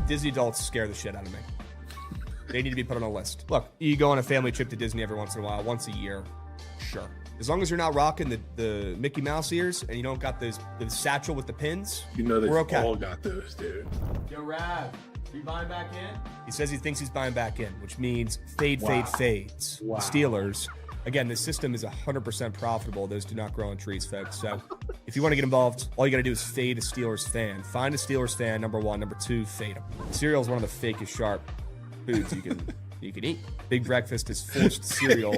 Disney adults scare the shit out of me. They need to be put on a list. Look, you go on a family trip to Disney every once in a while, once a year, sure. As long as you're not rocking the Mickey Mouse ears and you don't got the satchel with the pins, we're okay. All got those, dude. Yo, Rav, are you buying back in? He says he thinks he's buying back in, which means fades. Wow. The Steelers. Again, this system is 100% profitable. Those do not grow on trees, folks. So if you want to get involved, all you got to do is fade a Steelers fan. Find a Steelers fan, number one. Number two, fade them. Cereal is one of the fakest sharp foods you can eat. Big Breakfast has forced cereal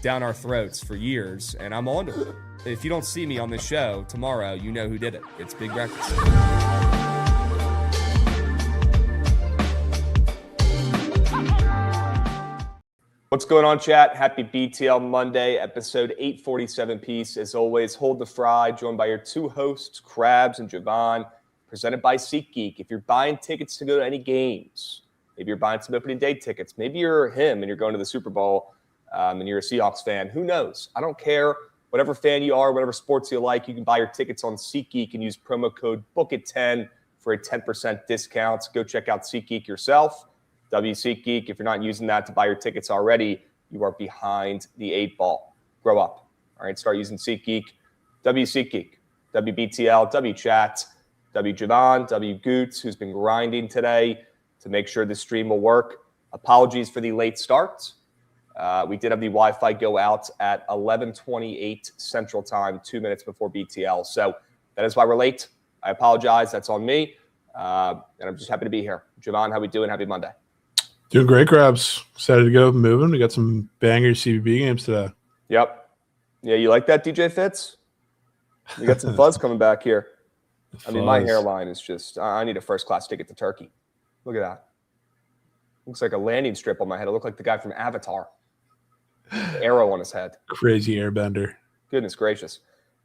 down our throats for years, and I'm on to it. If you don't see me on this show tomorrow, you know who did it. It's Big Breakfast. What's going on, chat? Happy BTL Monday, episode 847 piece. As always, hold the fry, joined by your two hosts, Krabs and Jovan, presented by SeatGeek. If you're buying tickets to go to any games, maybe you're buying some opening day tickets, maybe you're him and you're going to the Super Bowl and you're a Seahawks fan, who knows? I don't care. Whatever fan you are, whatever sports you like, you can buy your tickets on SeatGeek and use promo code Bookit10 for a 10% discount. Go check out SeatGeek yourself. SeatGeek, if you're not using that to buy your tickets already, you are behind the 8 ball. Grow up. All right, start using SeatGeek. SeatGeek, WBTL, WChat, Jovan, Goots, who's been grinding today to make sure the stream will work. Apologies for the late start. We did have the Wi-Fi go out at 11:28 Central Time, 2 minutes before BTL. So that is why we're late. I apologize. That's on me. And I'm just happy to be here. Jovan, how we doing? Happy Monday. Doing great, Krabs. Excited to go moving. We got some banger CFB games today. Yep. Yeah, you like that, DJ Fitz? You got some fuzz coming back here. I mean, my hairline is just, I need a first-class ticket to Turkey. Look at that. Looks like a landing strip on my head. I look like the guy from Avatar. The arrow on his head. Crazy airbender. Goodness gracious.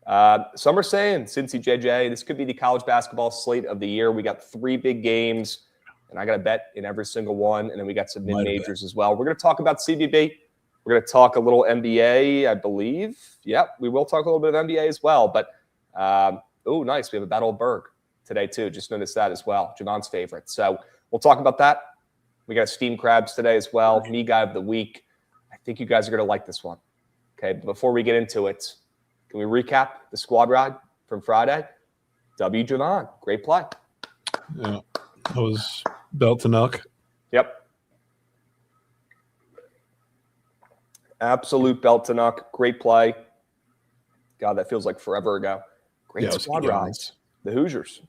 Some are saying, Cincy JJ, this could be the college basketball slate of the year. We got 3 big games, and I got a bet in every single one, and then we got some mid-majors as well. We're going to talk about CBB. We're going to talk a little NBA, I believe. Yep, we will talk a little bit of NBA as well. But, nice. We have a Battle of Berg today, too. Just noticed that as well. Javan's favorite. So we'll talk about that. We got Steam Krabs today as well. Me Guy of the Week. I think you guys are going to like this one. Okay, but before we get into it, can we recap the squad ride from Friday? Jovan, great play. Yeah, that was belt to knuck. Yep. Absolute belt to knuck. Great play. God, that feels like forever ago. Great squad rides. The Hoosiers.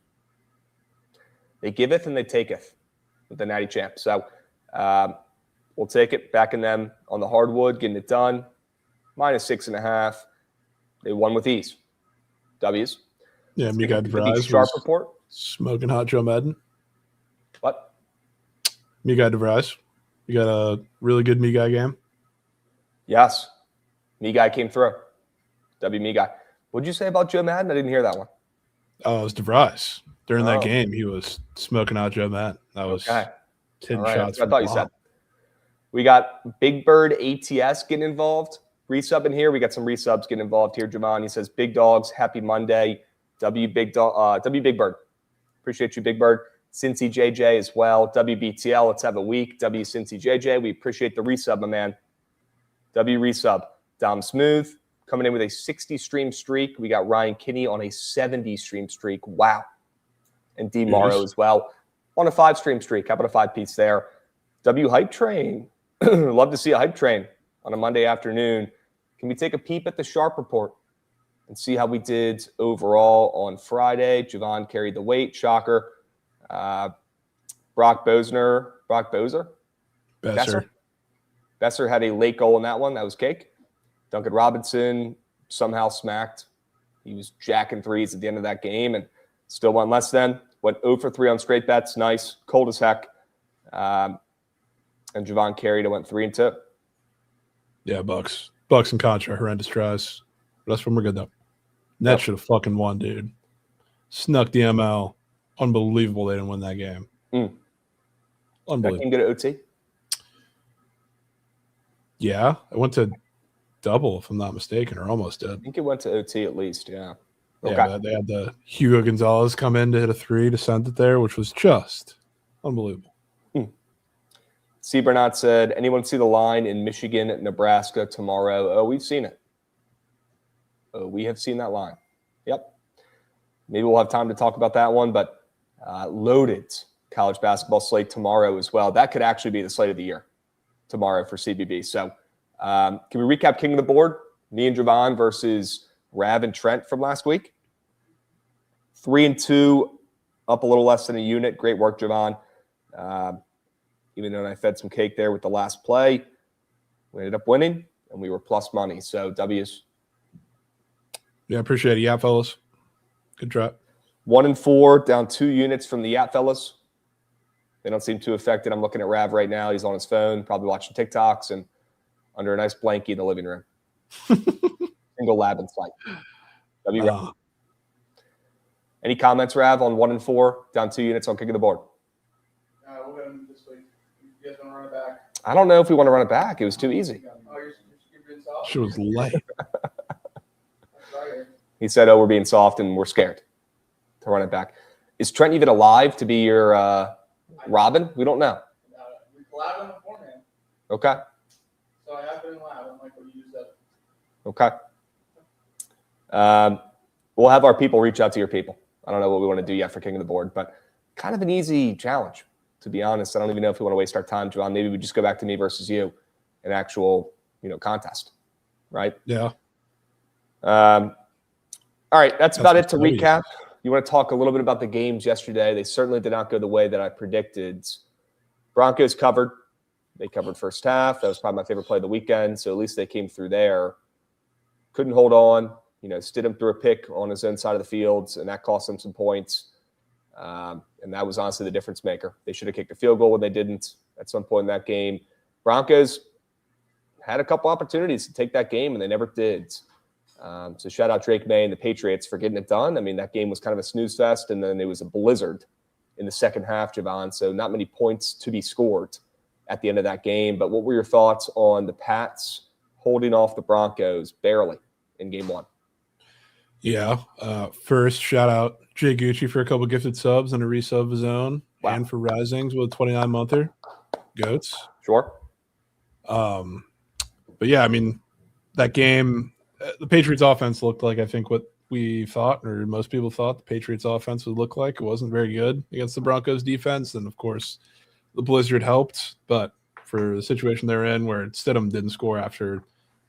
They giveth and they taketh with the Natty Champ. So we'll take it, backing them on the hardwood, getting it done. -6.5. They won with ease. W's. Yeah, me guy DeVries. Sharp report. Smoking hot Joe Madden. What? Me guy DeVries. You got a really good me guy game? Yes. Me guy came through. Me guy. What'd you say about Joe Madden? I didn't hear that one. Oh, it was DeVries. During that game, he was smoking out Joe Madden. That was 10 shots. I thought you said. We got Big Bird ATS getting involved. Resub in here. We got some resubs getting involved here. Javan, he says, Big Dogs, happy Monday. W Big Bird. Appreciate you, Big Bird. Cincy JJ as well. WBTL, let's have a week. W Cincy JJ, we appreciate the resub, my man. W resub. Dom Smooth coming in with a 60 stream streak. We got Ryan Kinney on a 70 stream streak. Wow. And D Morrow as well on a 5 stream streak. How about a 5-piece there? W Hype Train. Love to see a Hype Train on a Monday afternoon. Can we take a peep at the Sharp report and see how we did overall on Friday? Jovan carried the weight. Shocker. Brock Boser. Besser had a late goal in that one. That was cake. Duncan Robinson somehow smacked. He was jacking threes at the end of that game and still won less than. Went 0 for 3 on straight bets. Nice. Cold as heck. And Jovan carried. It went 3 and 2. Yeah, Bucks and Contra, horrendous tries. But that's when we're good, though. Nets should have fucking won, dude. Snuck the ML. Unbelievable they didn't win that game. Unbelievable. That can get an OT? Yeah, I went to double, if I'm not mistaken, or almost did. I think it went to OT at least, yeah. Okay. Yeah, they had the Hugo Gonzalez come in to hit a 3 to send it there, which was just Unbelievable. C. Bernard said, anyone see the line in Michigan, Nebraska tomorrow? Oh, we've seen it. Oh, we have seen that line. Yep. Maybe we'll have time to talk about that one, but loaded college basketball slate tomorrow as well. That could actually be the slate of the year tomorrow for CBB. So can we recap King of the Board? Me and Jovan versus Rav and Trent from last week. 3-2, up a little less than a unit. Great work, Jovan. Even though I fed some cake there with the last play, we ended up winning, and we were plus money. So W's. Yeah, appreciate it. Yeah, fellas. Good try. 1-4, down 2 units from the Yap fellas. They don't seem too affected. I'm looking at Rav right now. He's on his phone, probably watching TikToks and under a nice blankie in the living room. Single lab in sight. W. Rav. Any comments, Rav, on 1-4, down 2 units on King of the Board? We'll get them this week. You guys want to run it back? I don't know if we want to run it back. It was too easy. Oh, you're being soft? She was light. He said, oh, we're being soft and we're scared to run it back. Is Trent even alive to be your Robin? We don't know. We collabed on the beforehand. Okay. So I have been in lab. I'm like, we'll use that. Okay. We'll have our people reach out to your people. I don't know what we want to do yet for King of the Board, but kind of an easy challenge, to be honest. I don't even know if we want to waste our time, Jovan. Maybe we just go back to me versus you, an actual, contest, right? Yeah. All right, that's about it to recap. You want to talk a little bit about the games yesterday? They certainly did not go the way that I predicted. Broncos covered. They covered first half. That was probably my favorite play of the weekend, so at least they came through there. Couldn't hold on. Stidham threw a pick on his own side of the field, and that cost them some points. And that was honestly the difference maker. They should have kicked a field goal when they didn't at some point in that game. Broncos had a couple opportunities to take that game, and they never did. So shout out Drake May and the Patriots for getting it done. I mean, that game was kind of a snooze fest, and then it was a blizzard in the second half, Jovan. So not many points to be scored at the end of that game. But what were your thoughts on the Pats holding off the Broncos barely in game one? Yeah. First, shout out Jay Gucci for a couple gifted subs and a resub of his own. Wow. And for Risings with a 29-monther. Goats. Sure. But yeah, I mean, that game, the Patriots offense looked like, I think, what we thought, or most people thought the Patriots offense would look like. It wasn't very good against the Broncos defense. And of course, the blizzard helped. But for the situation they're in where Stidham didn't score after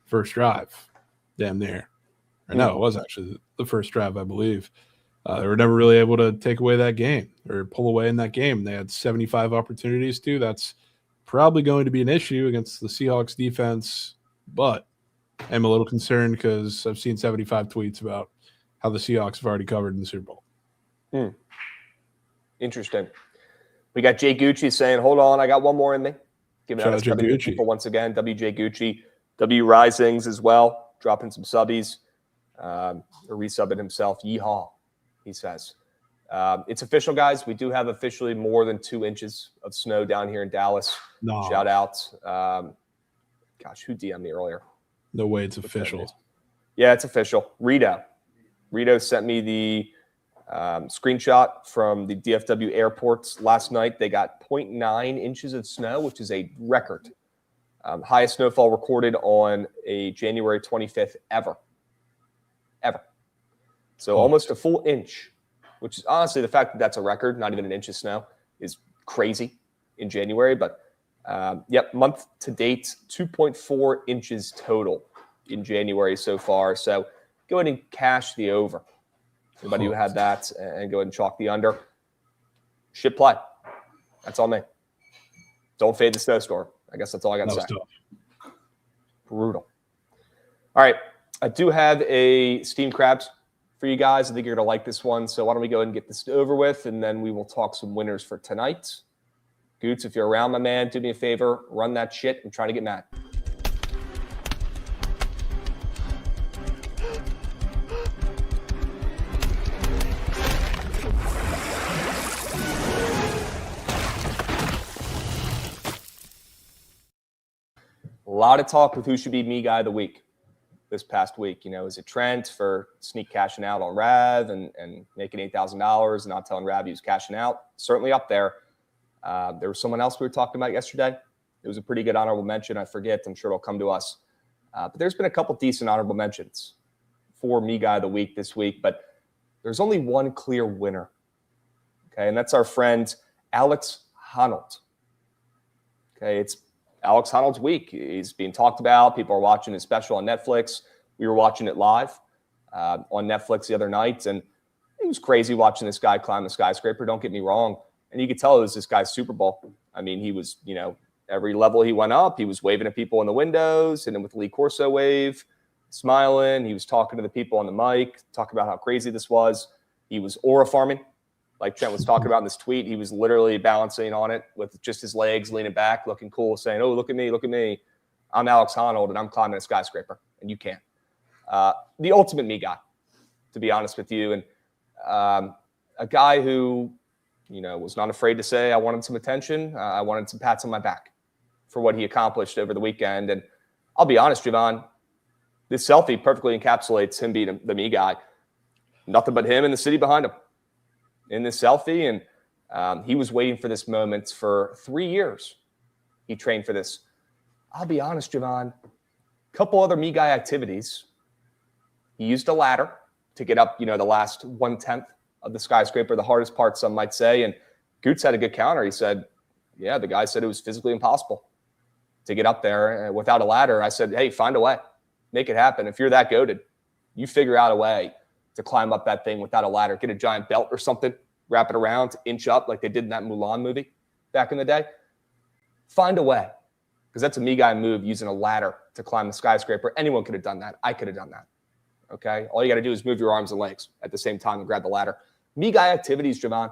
first drive, damn near. Or no, it was actually the first drive, I believe. They were never really able to take away that game or pull away in that game. They had 75 opportunities to. That's probably going to be an issue against the Seahawks defense, but I'm a little concerned because I've seen 75 tweets about how the Seahawks have already covered in the Super Bowl. Interesting. We got Jay Gucci saying, hold on, I got one more in me. Giving out his people once again. WJ Gucci, W Risings as well, dropping some subbies. Or resubbing himself. Yeehaw, he says. It's official, guys. We do have officially more than 2 inches of snow down here in Dallas. No. Shout out. Gosh, who DM'd me earlier? No way it's official. Yeah, it's official. Rito sent me the screenshot from the DFW airports last night. They got 0.9 inches of snow, which is a record. Highest snowfall recorded on a January 25th ever. So almost a full inch, which is honestly the fact that that's a record, not even an inch of snow, is crazy in January. But month to date, 2.4 inches total in January so far. So go ahead and cash the over. Anybody who had that, and go ahead and chalk the under. Should play. That's on me. Don't fade the snowstorm. I guess that's all I got to say. Tough. Brutal. All right. I do have a steamed crabs for you guys. I think you're going to like this one. So why don't we go ahead and get this over with, and then we will talk some winners for tonight. Goots, if you're around, my man, do me a favor. Run that shit. I'm trying to get mad. A lot of talk with who should be me guy of the week this past week. Is it Trent for sneak cashing out on Rav and making $8,000 and not telling Rav he was cashing out? Certainly up there. There was someone else we were talking about yesterday. It was a pretty good honorable mention. I forget. I'm sure it'll come to us. But there's been a couple decent honorable mentions for Me Guy of the Week this week. But there's only one clear winner. Okay, and that's our friend Alex Honnold. Okay, it's Alex Honnold's week. He's being talked about. People are watching his special on Netflix. We were watching it live on Netflix the other night, and it was crazy watching this guy climb the skyscraper. Don't get me wrong. And you could tell it was this guy's Super Bowl. I mean, he was, every level he went up, he was waving at people in the windows, hitting with the Lee Corso wave, smiling. He was talking to the people on the mic, talking about how crazy this was. He was aura farming, like Trent was talking about in this tweet. He was literally balancing on it with just his legs, leaning back, looking cool, saying, "Oh, look at me, look at me. I'm Alex Honnold, and I'm climbing a skyscraper, and you can't." The ultimate Me Guy, to be honest with you. And a guy who, was not afraid to say, I wanted some attention. I wanted some pats on my back for what he accomplished over the weekend. And I'll be honest, Jovan, this selfie perfectly encapsulates him being the Me Guy. Nothing but him and the city behind him in this selfie. And he was waiting for this moment for 3 years. He trained for this. I'll be honest, Jovan, a couple other Me Guy activities. He used a ladder to get up, the last 1/10 of the skyscraper, the hardest part, some might say. And Goots had a good counter. He said, yeah, the guy said it was physically impossible to get up there without a ladder. I said, hey, find a way. Make it happen. If you're that goated, you figure out a way to climb up that thing without a ladder. Get a giant belt or something, wrap it around, inch up like they did in that Mulan movie back in the day. Find a way, because that's a Me Guy move, using a ladder to climb the skyscraper. Anyone could have done that. I could have done that. Okay? All you got to do is move your arms and legs at the same time and grab the ladder. Me Guy activities, Jovan.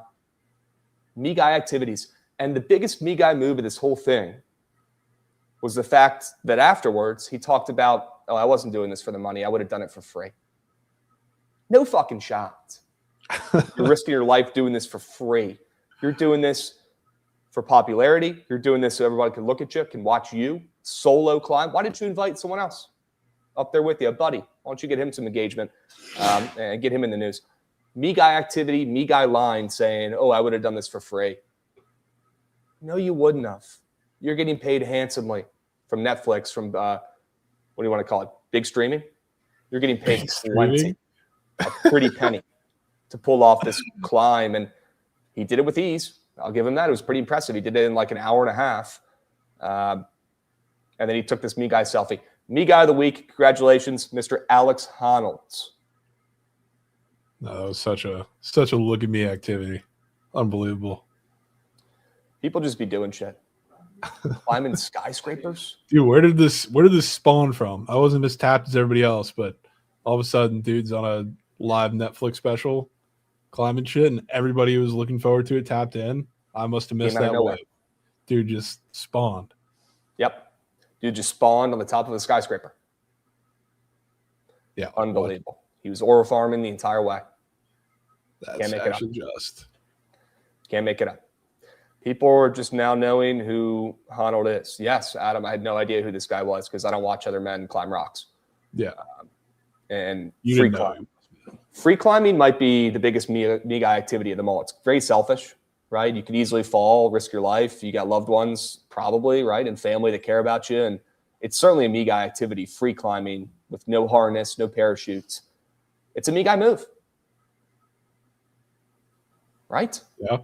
Me Guy activities. And the biggest Me Guy move of this whole thing was the fact that afterwards he talked about, I wasn't doing this for the money. I would have done it for free. No fucking shot. You're risking your life doing this for free. You're doing this for popularity. You're doing this so everybody can look at you, can watch you solo climb. Why didn't you invite someone else up there with you, a buddy? Why don't you get him some engagement and get him in the news? Me Guy activity, Me Guy line saying, I would have done this for free. No, you wouldn't have. You're getting paid handsomely from Netflix, from, what do you want to call it, big streaming? You're getting paid plenty, a pretty penny to pull off this climb. And he did it with ease. I'll give him that. It was pretty impressive. He did it in like an hour and a half. And then he took this Me Guy selfie. Me Guy of the Week. Congratulations, Mr. Alex Honnold. No, that was such a look at me activity. Unbelievable. People just be doing shit. Climbing skyscrapers. Dude, where did this spawn from? I wasn't as tapped as everybody else, but all of a sudden, dude's on a live Netflix special climbing shit, and everybody who was looking forward to it tapped in. I must have missed that wave. Dude just spawned. Yep. Dude just spawned on the top of a skyscraper. Yeah. Unbelievable. He was aura farming the entire way. That's actually just. Can't make it up. People are just now knowing who Honnold is. Yes, Adam, I had no idea who this guy was because I don't watch other men climb rocks. Yeah. And you free climbing. Free climbing might be the biggest me Guy activity of them all. It's very selfish, right? You could easily fall, risk your life. You got loved ones, probably, right? And family that care about you. And it's certainly a Me Guy activity, free climbing with no harness, no parachutes. It's a Me Guy move. Right? Yeah.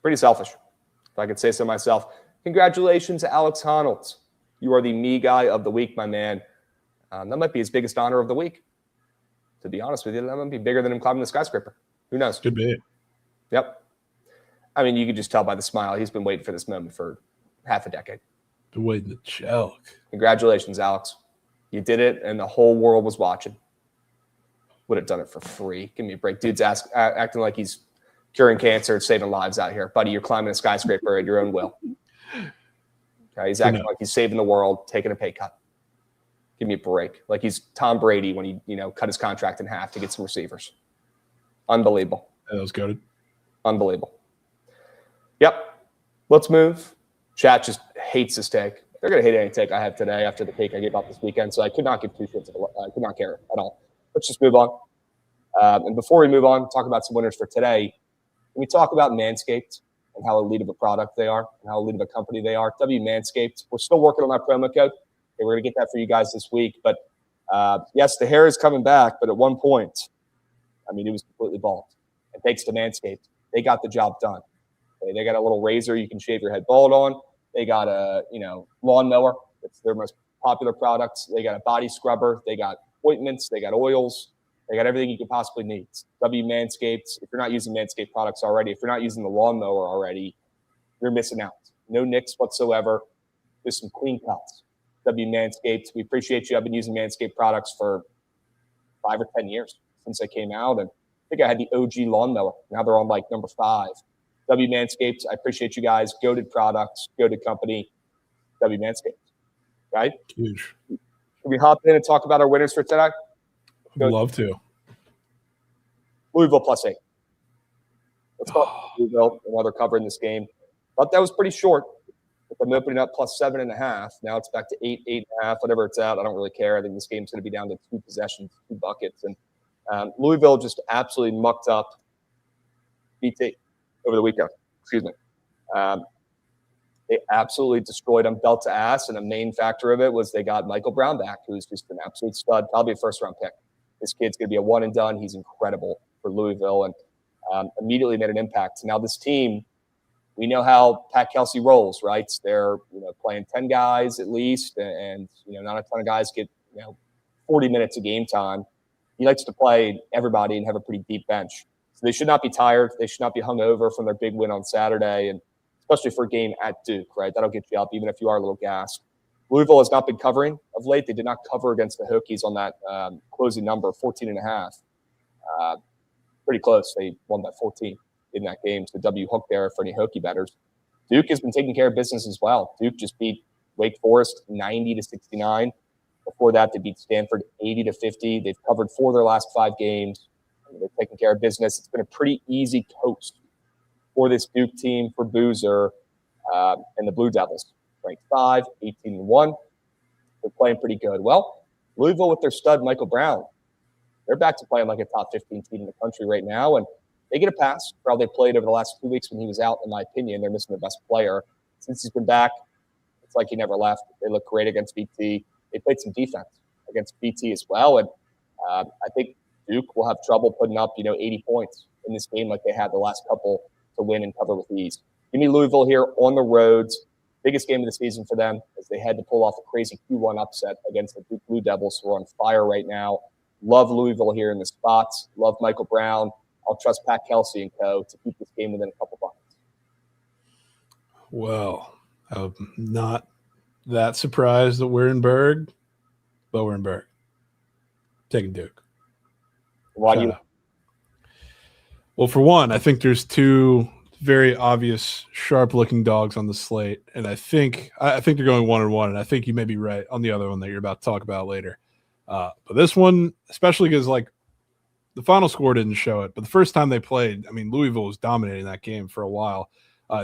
Pretty selfish, if I could say so myself. Congratulations, Alex Honnold. You are the Me Guy of the Week, my man. That might be his biggest honor of the week. To be honest with you, that might be bigger than him climbing the skyscraper. Who knows? Could be. Yep. I mean, you could just tell by the smile. He's been waiting for this moment for half a decade. Been waiting to choke. Congratulations, Alex. You did it, and the whole world was watching. Would have done it for free. Give me a break. Dude's acting like he's curing cancer, saving lives out here. Buddy, you're climbing a skyscraper at your own will. Okay, he's acting like he's saving the world, taking a pay cut. Give me a break. Like he's Tom Brady when he, cut his contract in half to get some receivers. Unbelievable. That was good. Unbelievable. Yep. Let's move. Chat just hates this take. They're going to hate any take I have today after the take I gave up this weekend, so I could not give two shits. I could not care at all. Let's just move on. And before we move on, talk about some winners for today. Can we talk about Manscaped? and how elite of a product they are and how elite of a company they are. Manscaped. We're still working on that promo code. Okay, we're going to get that for you guys this week. But yes, the hair is coming back, but at one point, I mean, it was completely bald. And thanks to Manscaped, they got the job done. Okay, they got a little razor you can shave your head bald on. They got a lawnmower. It's their most popular products. They got a body scrubber. They got ointments. They got oils. They got everything you could possibly need. Manscaped. If you're not using Manscaped products already, if you're not using the lawnmower already, you're missing out. No nicks whatsoever. There's some clean cuts. Manscaped. We appreciate you. I've been using Manscaped products for 5 or 10 years since they came out. And I think I had the OG lawnmower. Now they're on like number 5. Manscaped. I appreciate you guys. Goated products, goated company. Manscaped. Right? Huge. Can we hop in and talk about our winners for today? I'd love to. Louisville +8. Let's go Louisville, another cover in this game. Thought that was pretty short. With them opening up +7.5. Now it's back to 8, 8.5, whatever it's at. I don't really care. I think this game's going to be down to 2 possessions, 2 buckets. And Louisville just absolutely mucked up BT over the weekend. Excuse me. They absolutely destroyed them, belt to ass, and a main factor of it was they got Michael Brown back, who's just an absolute stud, probably a first-round pick. This kid's going to be a one and done. He's incredible for Louisville and immediately made an impact. Now this team, we know how Pat Kelsey rolls, right? They're playing 10 guys at least, and not a ton of guys get 40 minutes of game time. He likes to play everybody and have a pretty deep bench. So they should not be tired. They should not be hungover from their big win on Saturday, and especially for a game at Duke, right? That'll get you up even if you are a little gassed. Louisville has not been covering of late. They did not cover against the Hokies on that closing number, 14.5. Pretty close. They won by 14 in that game. So W hook there for any Hokie bettors. Duke has been taking care of business as well. Duke just beat Wake Forest 90-69. Before that, they beat Stanford 80-50. They've covered 4 of their last 5 games. They're taking care of business. It's been a pretty easy coast for this Duke team, for Boozer, and the Blue Devils. Ranked 5, 18-1. They're playing pretty good. Well, Louisville with their stud, Michael Brown, they're back to playing like a top 15 team in the country right now, and they get a pass for how they played over the last 2 weeks when he was out, in my opinion. They're missing their best player. Since he's been back, it's like he never left. They look great against BT. They played some defense against BT as well, and I think Duke will have trouble putting up 80 points in this game like they had the last couple to win and cover with ease. Give me Louisville here on the roads. Biggest game of the season for them as they had to pull off a crazy Q1 upset against the Duke Blue Devils, who are on fire right now. Love Louisville here in the spots. Love Michael Brown. I'll trust Pat Kelsey and co. to keep this game within a couple buckets. Well, I'm not that surprised that we're in Berg, but we're in Berg. Taking Duke. Why do you? Well, for one, I think there's 2 very obvious, sharp-looking dogs on the slate, and I think they're going 1-1, and I think you may be right on the other one that you're about to talk about later. But this one, especially because the final score didn't show it, but the first time they played, I mean, Louisville was dominating that game for a while.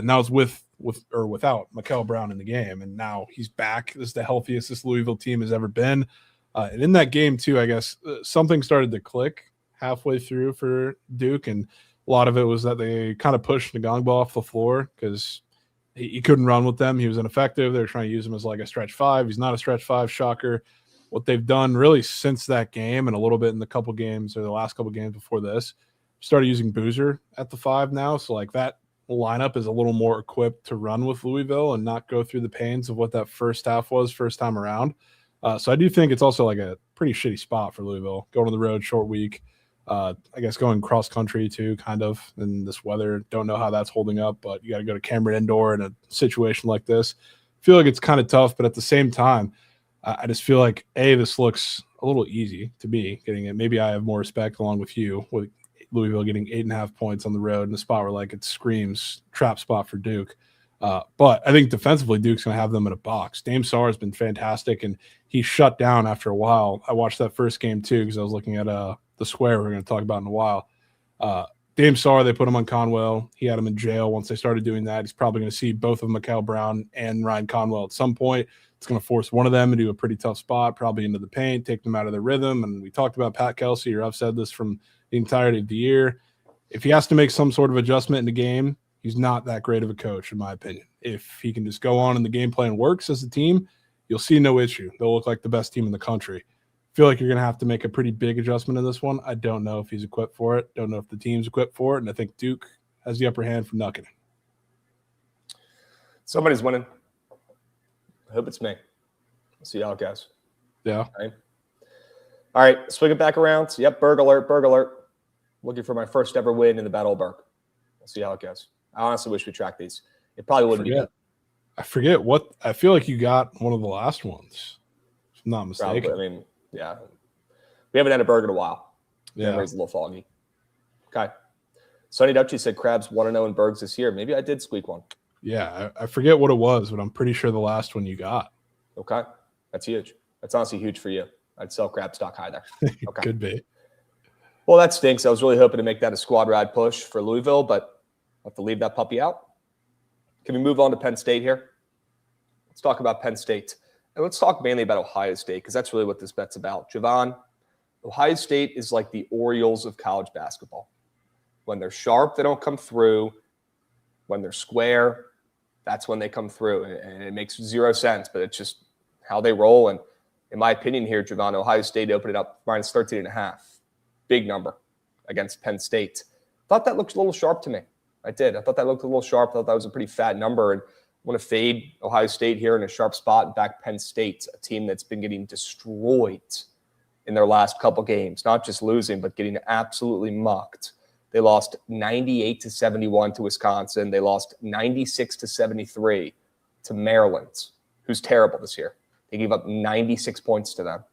Now it's with or without Mikel Brown in the game, and now he's back. This is the healthiest this Louisville team has ever been. And in that game, too, I guess something started to click halfway through for Duke, and a lot of it was that they kind of pushed Ngongba off the floor because he couldn't run with them. He was ineffective. They were trying to use him as like a stretch 5. He's not a stretch 5, shocker. What they've done really since that game and a little bit in the couple games or the last couple games before this, started using Boozer at the 5 now. So like that lineup is a little more equipped to run with Louisville and not go through the pains of what that first half was first time around. So I do think it's also like a pretty shitty spot for Louisville. Going on the road, short week. I guess going cross country too, kind of in this weather. Don't know how that's holding up, but you got to go to Cameron Indoor in a situation like this. Feel like it's kind of tough, but at the same time, I just feel like this looks a little easy to me getting it. Maybe I have more respect along with you with Louisville getting 8.5 points on the road in a spot where like it screams trap spot for Duke. But I think defensively, Duke's going to have them in a box. Dame Sarr has been fantastic, and he shut down after a while. I watched that first game too because I was looking at the square we're going to talk about in a while. Dame Sarr, they put him on Conwell. He had him in jail. Once they started doing that, he's probably going to see both of Mikel Brown and Ryan Conwell at some point. It's going to force one of them into a pretty tough spot, probably into the paint, take them out of their rhythm. And we talked about Pat Kelsey, or I've said this from the entirety of the year. If he has to make some sort of adjustment in the game, He's not that great of a coach, in my opinion. If he can just go on and the game plan works as a team, you'll see no issue. They'll look like the best team in the country. I feel like you're going to have to make a pretty big adjustment in this one. I don't know if he's equipped for it. Don't know if the team's equipped for it. And I think Duke has the upper hand for knucking. Somebody's winning. I hope it's me. We'll see how it goes. Yeah. All right, swing it back around. Yep, Berg alert. Looking for my first ever win in the Battle of Berg. We'll see how it goes. I honestly wish we tracked these. It probably wouldn't be good. I forget what – I feel like you got one of the last ones, if I'm not mistaken. Probably. I mean, yeah. We haven't had a Berg in a while. Yeah. Memory's a little foggy. Okay. Sonny Dutchie said Krabs 1-0 in Bergs this year. Maybe I did squeak one. Yeah, I forget what it was, but I'm pretty sure the last one you got. Okay. That's huge. That's honestly huge for you. I'd sell Krabs stock high there. Okay. Could be. Well, that stinks. I was really hoping to make that a squad ride push for Louisville, but I'll have to leave that puppy out. Can we move on to Penn State here? Let's talk about Penn State. And let's talk mainly about Ohio State because that's really what this bet's about. Jovan, Ohio State is like the Orioles of college basketball. When they're sharp, they don't come through. When they're square, that's when they come through. And it makes zero sense, but it's just how they roll. And in my opinion here, Jovan, Ohio State opened it up minus 13.5. Big number against Penn State. Thought that looked a little sharp to me. I did. I thought that looked a little sharp. I thought that was a pretty fat number. And I want to fade Ohio State here in a sharp spot and back Penn State, a team that's been getting destroyed in their last couple games. Not just losing, but getting absolutely mucked. They lost 98-71 to Wisconsin. They lost 96-73 to Maryland, who's terrible this year. They gave up 96 points to them.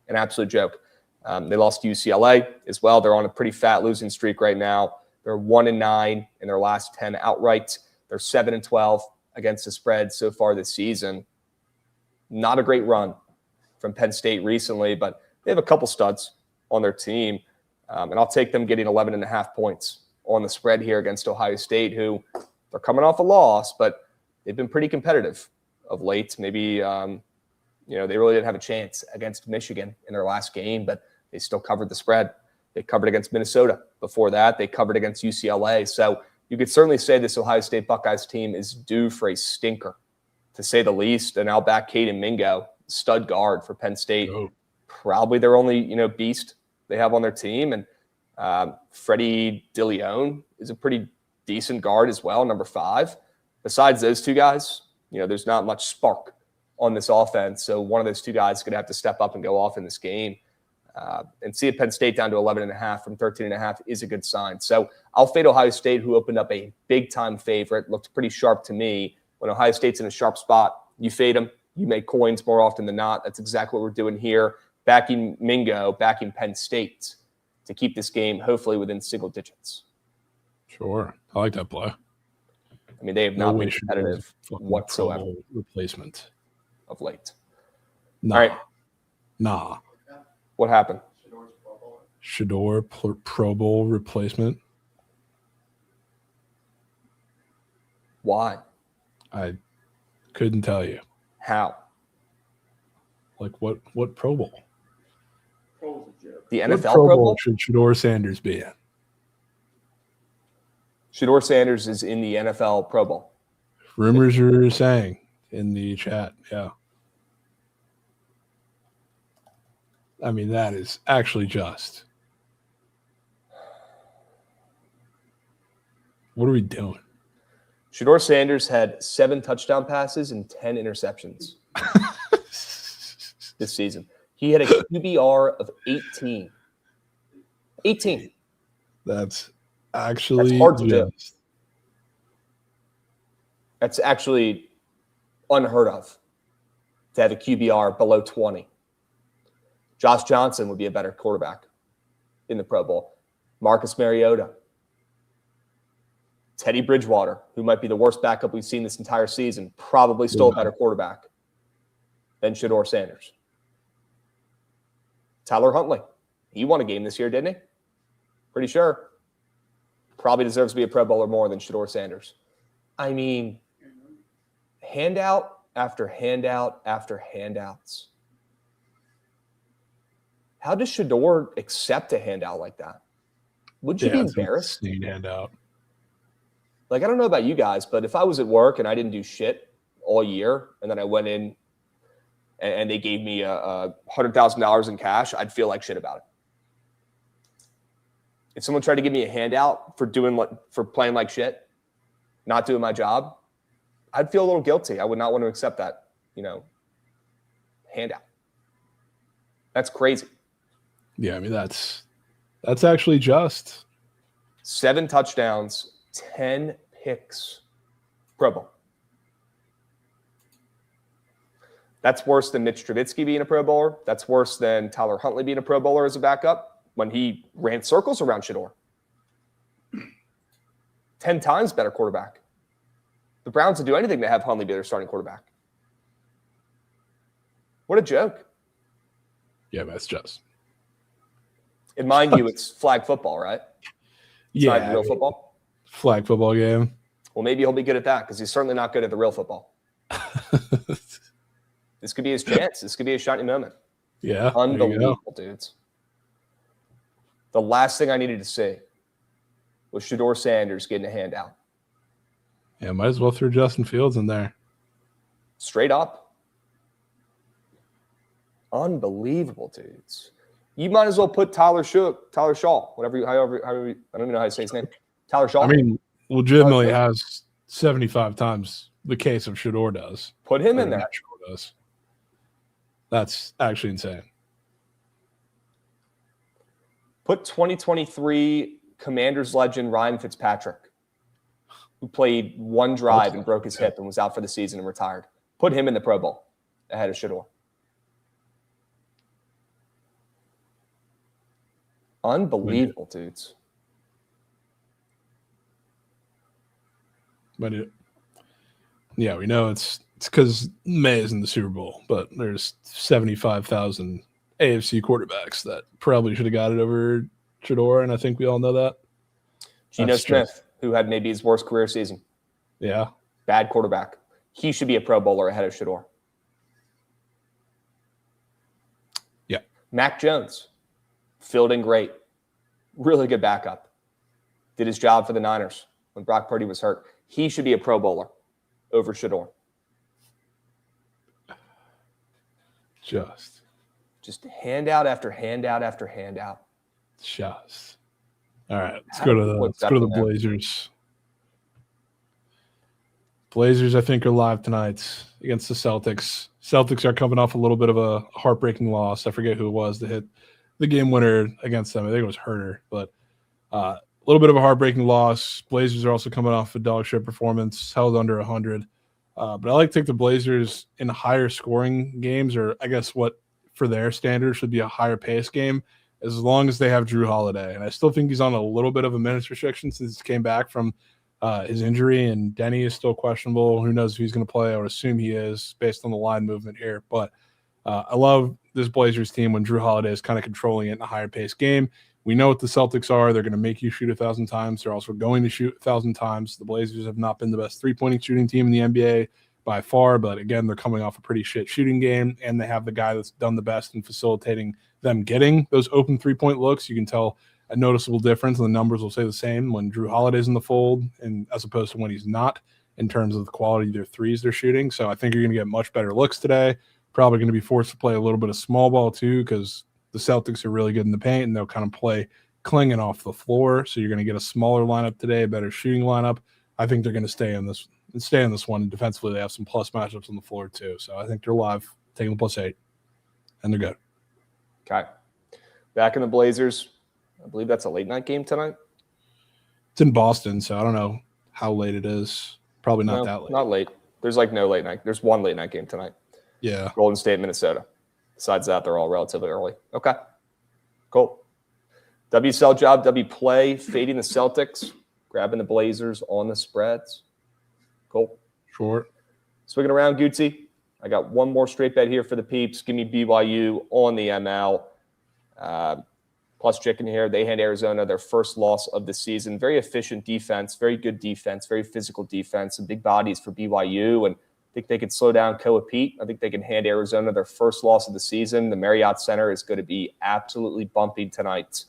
An absolute joke. They lost to UCLA as well. They're on a pretty fat losing streak right now. They're 1-9 in their last 10 outright. They're 7-12 against the spread so far this season. Not a great run from Penn State recently, but they have a couple studs on their team. And I'll take them getting 11.5 points on the spread here against Ohio State, who they're coming off a loss, but they've been pretty competitive of late. Maybe, they really didn't have a chance against Michigan in their last game, but they still covered the spread. They covered against Minnesota before that. They covered against UCLA. So you could certainly say this Ohio State Buckeyes team is due for a stinker, to say the least. And I'll back Caden Mingo, stud guard for Penn State. Oh. Probably their only, beast they have on their team. And Freddie DeLeon is a pretty decent guard as well, number 5. Besides those two guys, there's not much spark on this offense. So one of those two guys is going to have to step up and go off in this game. And see Penn State down to 11.5 from 13.5 is a good sign. So I'll fade Ohio State, who opened up a big-time favorite. Looked pretty sharp to me. When Ohio State's in a sharp spot, you fade them. You make coins more often than not. That's exactly what we're doing here. Backing Mingo, backing Penn State to keep this game hopefully within single digits. Sure. I like that play. I mean, they have not been competitive whatsoever. Replacement of late. Nah. All right. Nah. What happened? Shador Pro Bowl replacement. Why? I couldn't tell you. How? Like what Pro Bowl? The NFL what Pro Bowl should Shador Sanders be in? Shador Sanders is in the NFL Pro Bowl. Rumors are saying in the chat, yeah. I mean, that is actually just. What are we doing? Shador Sanders had 7 touchdown passes and 10 interceptions this season. He had a QBR of 18. 18. That's actually hard to do. That's actually unheard of to have a QBR below 20. Josh Johnson would be a better quarterback in the Pro Bowl. Marcus Mariota. Teddy Bridgewater, who might be the worst backup we've seen this entire season, probably still a better quarterback than Shador Sanders. Tyler Huntley. He won a game this year, didn't he? Pretty sure. Probably deserves to be a Pro Bowler more than Shador Sanders. I mean, handout after handout after handouts. How does Shador accept a handout like that? Would you be embarrassed? Handout. Like, I don't know about you guys, but if I was at work and I didn't do shit all year, and then I went in and they gave me $100,000 in cash, I'd feel like shit about it. If someone tried to give me a handout for playing like shit, not doing my job, I'd feel a little guilty. I would not want to accept that, handout. That's crazy. Yeah, I mean, that's actually just. 7 touchdowns, 10 picks. Pro Bowl. That's worse than Mitch Trubisky being a Pro Bowler. That's worse than Tyler Huntley being a Pro Bowler as a backup when he ran circles around Shedeur. 10 times better quarterback. The Browns would do anything to have Huntley be their starting quarterback. What a joke. Yeah, that's just. And mind you, it's flag football, right? It's not real football. Flag football game. Well, maybe he'll be good at that because he's certainly not good at the real football. This could be his chance. This could be a shiny moment. Yeah. Unbelievable, dudes. The last thing I needed to see was Shedeur Sanders getting a handout. Yeah, might as well throw Justin Fields in there. Straight up. Unbelievable, dudes. You might as well put Tyler Shaw, however, I don't even know how to say his name. Tyler Shaw. I mean, legitimately has 75 times the case of Shedeur does. Put him in there. Shedeur does. That's actually insane. Put 2023 Commanders legend Ryan Fitzpatrick, who played one drive and broke his hip and was out for the season and retired. Put him in the Pro Bowl ahead of Shedeur. Unbelievable, dudes. But yeah, we know it's because May is in the Super Bowl, but there's 75,000 AFC quarterbacks that probably should have got it over Shedeur, and I think we all know that. Geno Smith, who had maybe his worst career season. Yeah. Bad quarterback. He should be a Pro Bowler ahead of Shedeur. Yeah. Mac Jones, filled in great. Really good backup. Did his job for the Niners when Brock Purdy was hurt. He should be a Pro Bowler over Shedeur. Just handout after handout after handout. Just. All right, let's go to the Blazers. Blazers, I think, are live tonight against the Celtics. Celtics are coming off a little bit of a heartbreaking loss. I forget who it was that hit the game winner against them. I think it was Herter, but a little bit of a heartbreaking loss. Blazers are also coming off a dog shit performance, held under 100. But I like to take the Blazers in higher scoring games, or I guess what for their standards should be a higher pace game, as long as they have Drew Holiday. And I still think he's on a little bit of a minutes restriction since he came back from his injury, and Denny is still questionable. Who knows if he's going to play? I would assume he is based on the line movement here. But I love this Blazers team when Drew Holiday is kind of controlling it in a higher pace game. We know what the Celtics are. They're going to make you shoot 1,000 times. They're also going to shoot 1,000 times. The Blazers have not been the best three-point shooting team in the NBA by far, but again, they're coming off a pretty shit shooting game, and they have the guy that's done the best in facilitating them getting those open three-point looks. You can tell a noticeable difference, and the numbers will say the same when Drew Holiday's in the fold, and as opposed to when he's not, in terms of the quality of their threes they're shooting. So I think you're going to get much better looks today. Probably going to be forced to play a little bit of small ball too, because the Celtics are really good in the paint, and they'll kind of play clinging off the floor. So you're going to get a smaller lineup today, a better shooting lineup. I think they're going to stay in this one. And defensively, they have some plus matchups on the floor too. So I think they're live, taking the +8, and they're good. Okay. Back in the Blazers. I believe that's a late night game tonight. It's in Boston, so I don't know how late it is. Probably not that late. Not late. There's like no late night. There's one late night game tonight. Yeah. Golden State, Minnesota. Besides that, they're all relatively early. Okay. Cool. WSL job, W play, fading the Celtics, grabbing the Blazers on the spreads. Cool. Sure. Swinging around, Gucci. I got one more straight bet here for the peeps. Give me BYU on the ML. Plus chicken here. They hand Arizona their first loss of the season. Very efficient defense, very good defense, very physical defense, and big bodies for BYU. And I think they could slow down Koa Pete. I think they can hand Arizona their first loss of the season. The Marriott Center is going to be absolutely bumping tonight.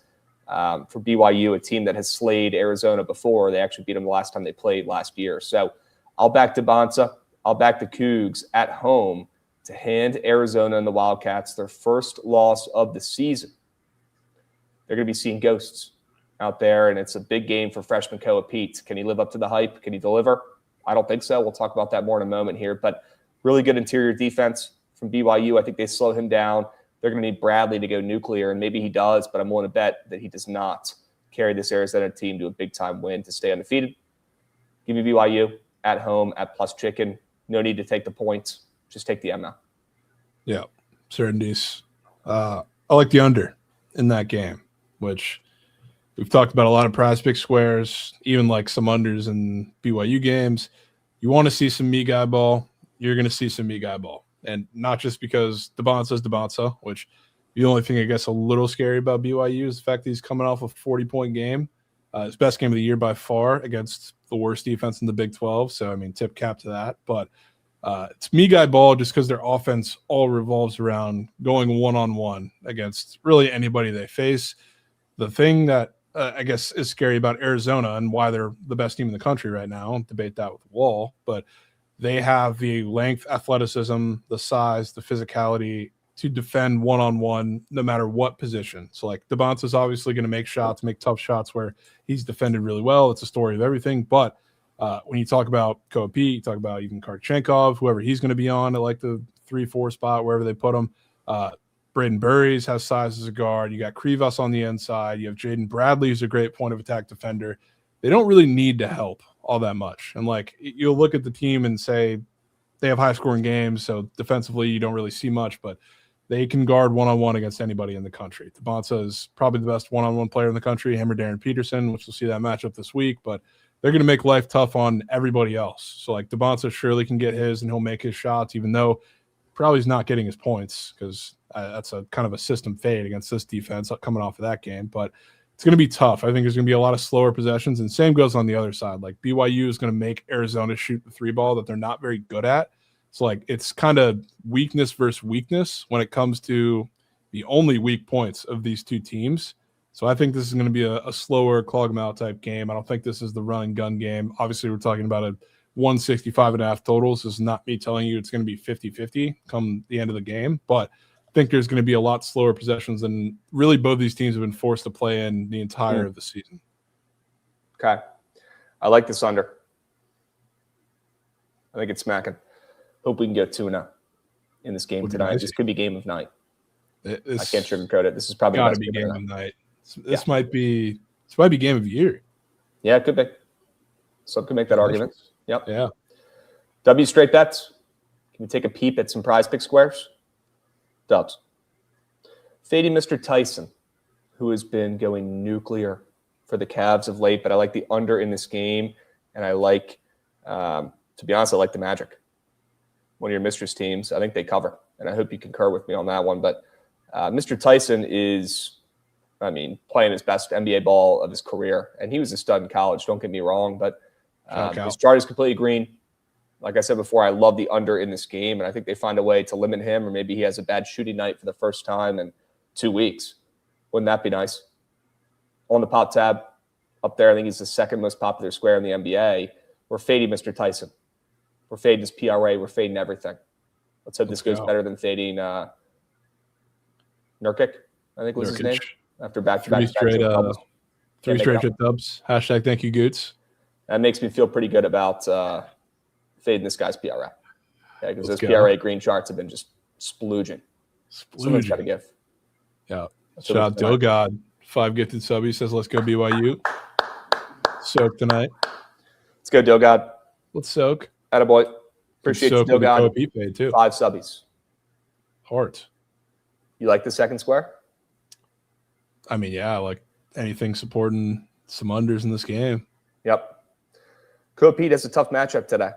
for BYU, a team that has slayed Arizona before. They actually beat them the last time they played last year. So I'll back Devonta. I'll back the Cougs at home to hand Arizona and the Wildcats their first loss of the season. They're going to be seeing ghosts out there, and it's a big game for freshman Koa Pete. Can he live up to the hype? Can he deliver? I don't think so. We'll talk about that more in a moment here, but really good interior defense from BYU. I think they slow him down. They're going to need Bradley to go nuclear, and maybe he does, but I'm willing to bet that he does not carry this Arizona team to a big-time win to stay undefeated. Give me BYU at home at plus chicken. No need to take the points. Just take the ML. Yeah, certainties. I like the under in that game, which we've talked about a lot of prize pick squares, even like some unders in BYU games. You want to see some me guy ball, you're going to see some me guy ball. And not just because Devonta's Devonta, which the only thing I guess a little scary about BYU is the fact that he's coming off a 40-point game. His best game of the year by far against the worst defense in the Big 12. So, I mean, tip cap to that. But it's me guy ball just because their offense all revolves around going one-on-one against really anybody they face. The thing that I guess is scary about Arizona and why they're the best team in the country right now, I'll debate that with Wall, but they have the length, athleticism, the size, the physicality to defend one-on-one no matter what position. So, like, Devonta's obviously going to make shots, make tough shots where he's defended really well. It's a story of everything. But when you talk about Koa Pete, you talk about even Karchenkov, whoever he's going to be on at, like, the 3-4 spot, wherever they put him. Braden Burries has size as a guard. You got Krivas on the inside. You have Jaden Bradley, who's a great point of attack defender. They don't really need to help all that much. And, like, you'll look at the team and say they have high-scoring games, so defensively you don't really see much, but they can guard one-on-one against anybody in the country. Devonta is probably the best one-on-one player in the country, him or Darren Peterson, which we'll see that matchup this week, but they're going to make life tough on everybody else. So, like, Devonta surely can get his, and he'll make his shots, even though probably he's not getting his points because that's a kind of a system fade against this defense coming off of that game. But it's going to be tough. I think there's going to be a lot of slower possessions, and same goes on the other side. Like, BYU is going to make Arizona shoot the three ball that they're not very good at. So, like, it's kind of weakness versus weakness when it comes to the only weak points of these two teams. So I think this is going to be a slower clog 'em out type game. I don't think this is the run and gun game. Obviously, we're talking about a 165.5 totals. This is not me telling you it's going to be 50-50 come the end of the game, but I think there's going to be a lot slower possessions than really both these teams have been forced to play in the entire of the season. Okay. I like this under. I think it's smacking. Hope we can go 2-0 in this game tonight. This could be game of night. I can't sugarcoat it. This is probably got to be game of night. This might be game of year. Yeah, it could be. Some could make that argument. Yep. Yeah. W straight bets. Can we take a peep at some prize pick squares? Dubs. Fading Mr. Tyson, who has been going nuclear for the Cavs of late, but I like the under in this game, and I like, to be honest, I like the Magic. One of your mistress teams. I think they cover, and I hope you concur with me on that one. But Mr. Tyson is, playing his best NBA ball of his career, and he was a stud in college, don't get me wrong, but his chart is completely green. Like I said before, I love the under in this game, and I think they find a way to limit him, or maybe he has a bad shooting night for the first time in 2 weeks. Wouldn't that be nice? On the pop tab, up there, I think he's the second most popular square in the NBA. We're fading Mr. Tyson. We're fading his PRA. We're fading everything. Let's hope this goes better than fading Nurkic, I think was his name. After back-to-back. Three straight dubs. Hashtag thank you, Goots. That makes me feel pretty good about fading this guy's PRA. Because those PRA green charts have been just splooging. Someone's got to give. Yeah. Shout out Dill God. 5 gifted sub. He says, let's go BYU. Soak tonight. Let's go, Dill God. Let's soak. Attaboy. Appreciate you, Dill God. 5 subbies. Heart. You like the second square? Yeah, like anything supporting some unders in this game. Yep. Koa Pete has a tough matchup today.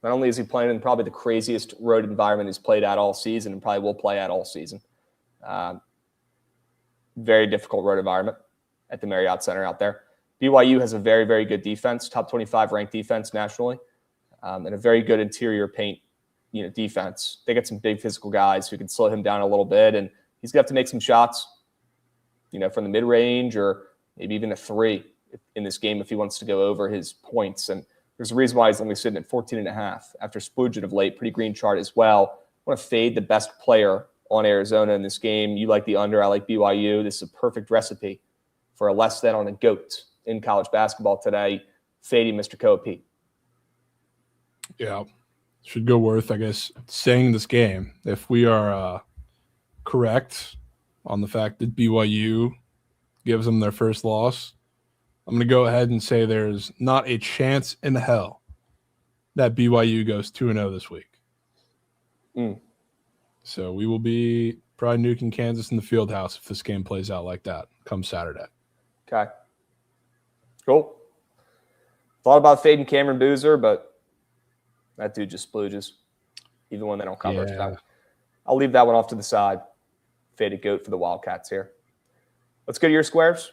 Not only is he playing in probably the craziest road environment he's played at all season and probably will play at all season. Very difficult road environment at the Marriott Center out there. BYU has a very, very good defense, top 25 ranked defense nationally, and a very good interior paint defense. They got some big physical guys who can slow him down a little bit, and he's going to have to make some shots from the mid-range or maybe even a 3 in this game if he wants to go over his points. And there's a reason why he's only sitting at 14.5 after splooging of late. Pretty green chart as well. I want to fade the best player on Arizona in this game. You like the under. I like BYU. This is a perfect recipe for a less than on a GOAT in college basketball today. Fading Mr. Kopi. Yeah. Should go worth, I guess, saying this game. If we are correct on the fact that BYU gives them their first loss, I'm going to go ahead and say there's not a chance in hell that BYU goes 2-0 this week. So we will be probably nuking Kansas in the field house if this game plays out like that come Saturday. Okay. Cool. Thought about fading Cameron Boozer, but that dude just splooges, even when they don't cover. Yeah. I'll leave that one off to the side. Faded GOAT for the Wildcats here. Let's go to your squares.